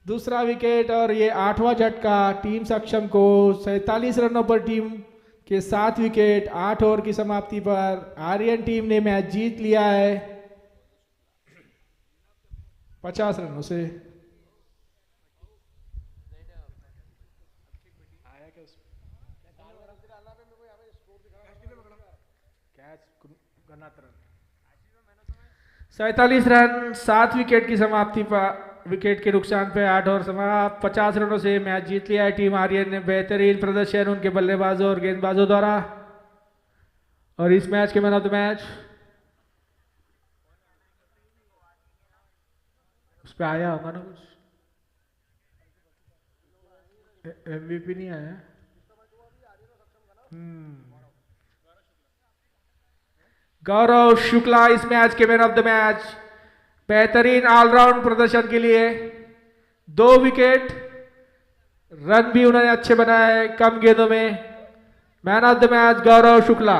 दूसरा विकेट और ये 8वां झटका टीम सक्षम को। 47 रनों पर टीम के 7 विकेट। 8 ओवर की समाप्ति पर आर्यन टीम ने मैच जीत लिया है 50 रनों से। सैतालीस रन 7 विकेट की समाप्ति पर, विकेट के नुकसान पे 8 ओवर समाप्त। 50 रनों से मैच जीत लिया है टीम आर्यन ने। बेहतरीन प्रदर्शन उनके बल्लेबाजों और गेंदबाजों द्वारा। और इस मैच के मैन ऑफ द मैच उस पर आया होगा ना कुछ, एमवीपी नहीं आया। गौरव शुक्ला इस मैच के मैन ऑफ द मैच। बेहतरीन ऑलराउंड प्रदर्शन के लिए 2 विकेट, रन भी उन्होंने अच्छे बनाए कम गेंदों में। Man of the match Gaurav Shukla.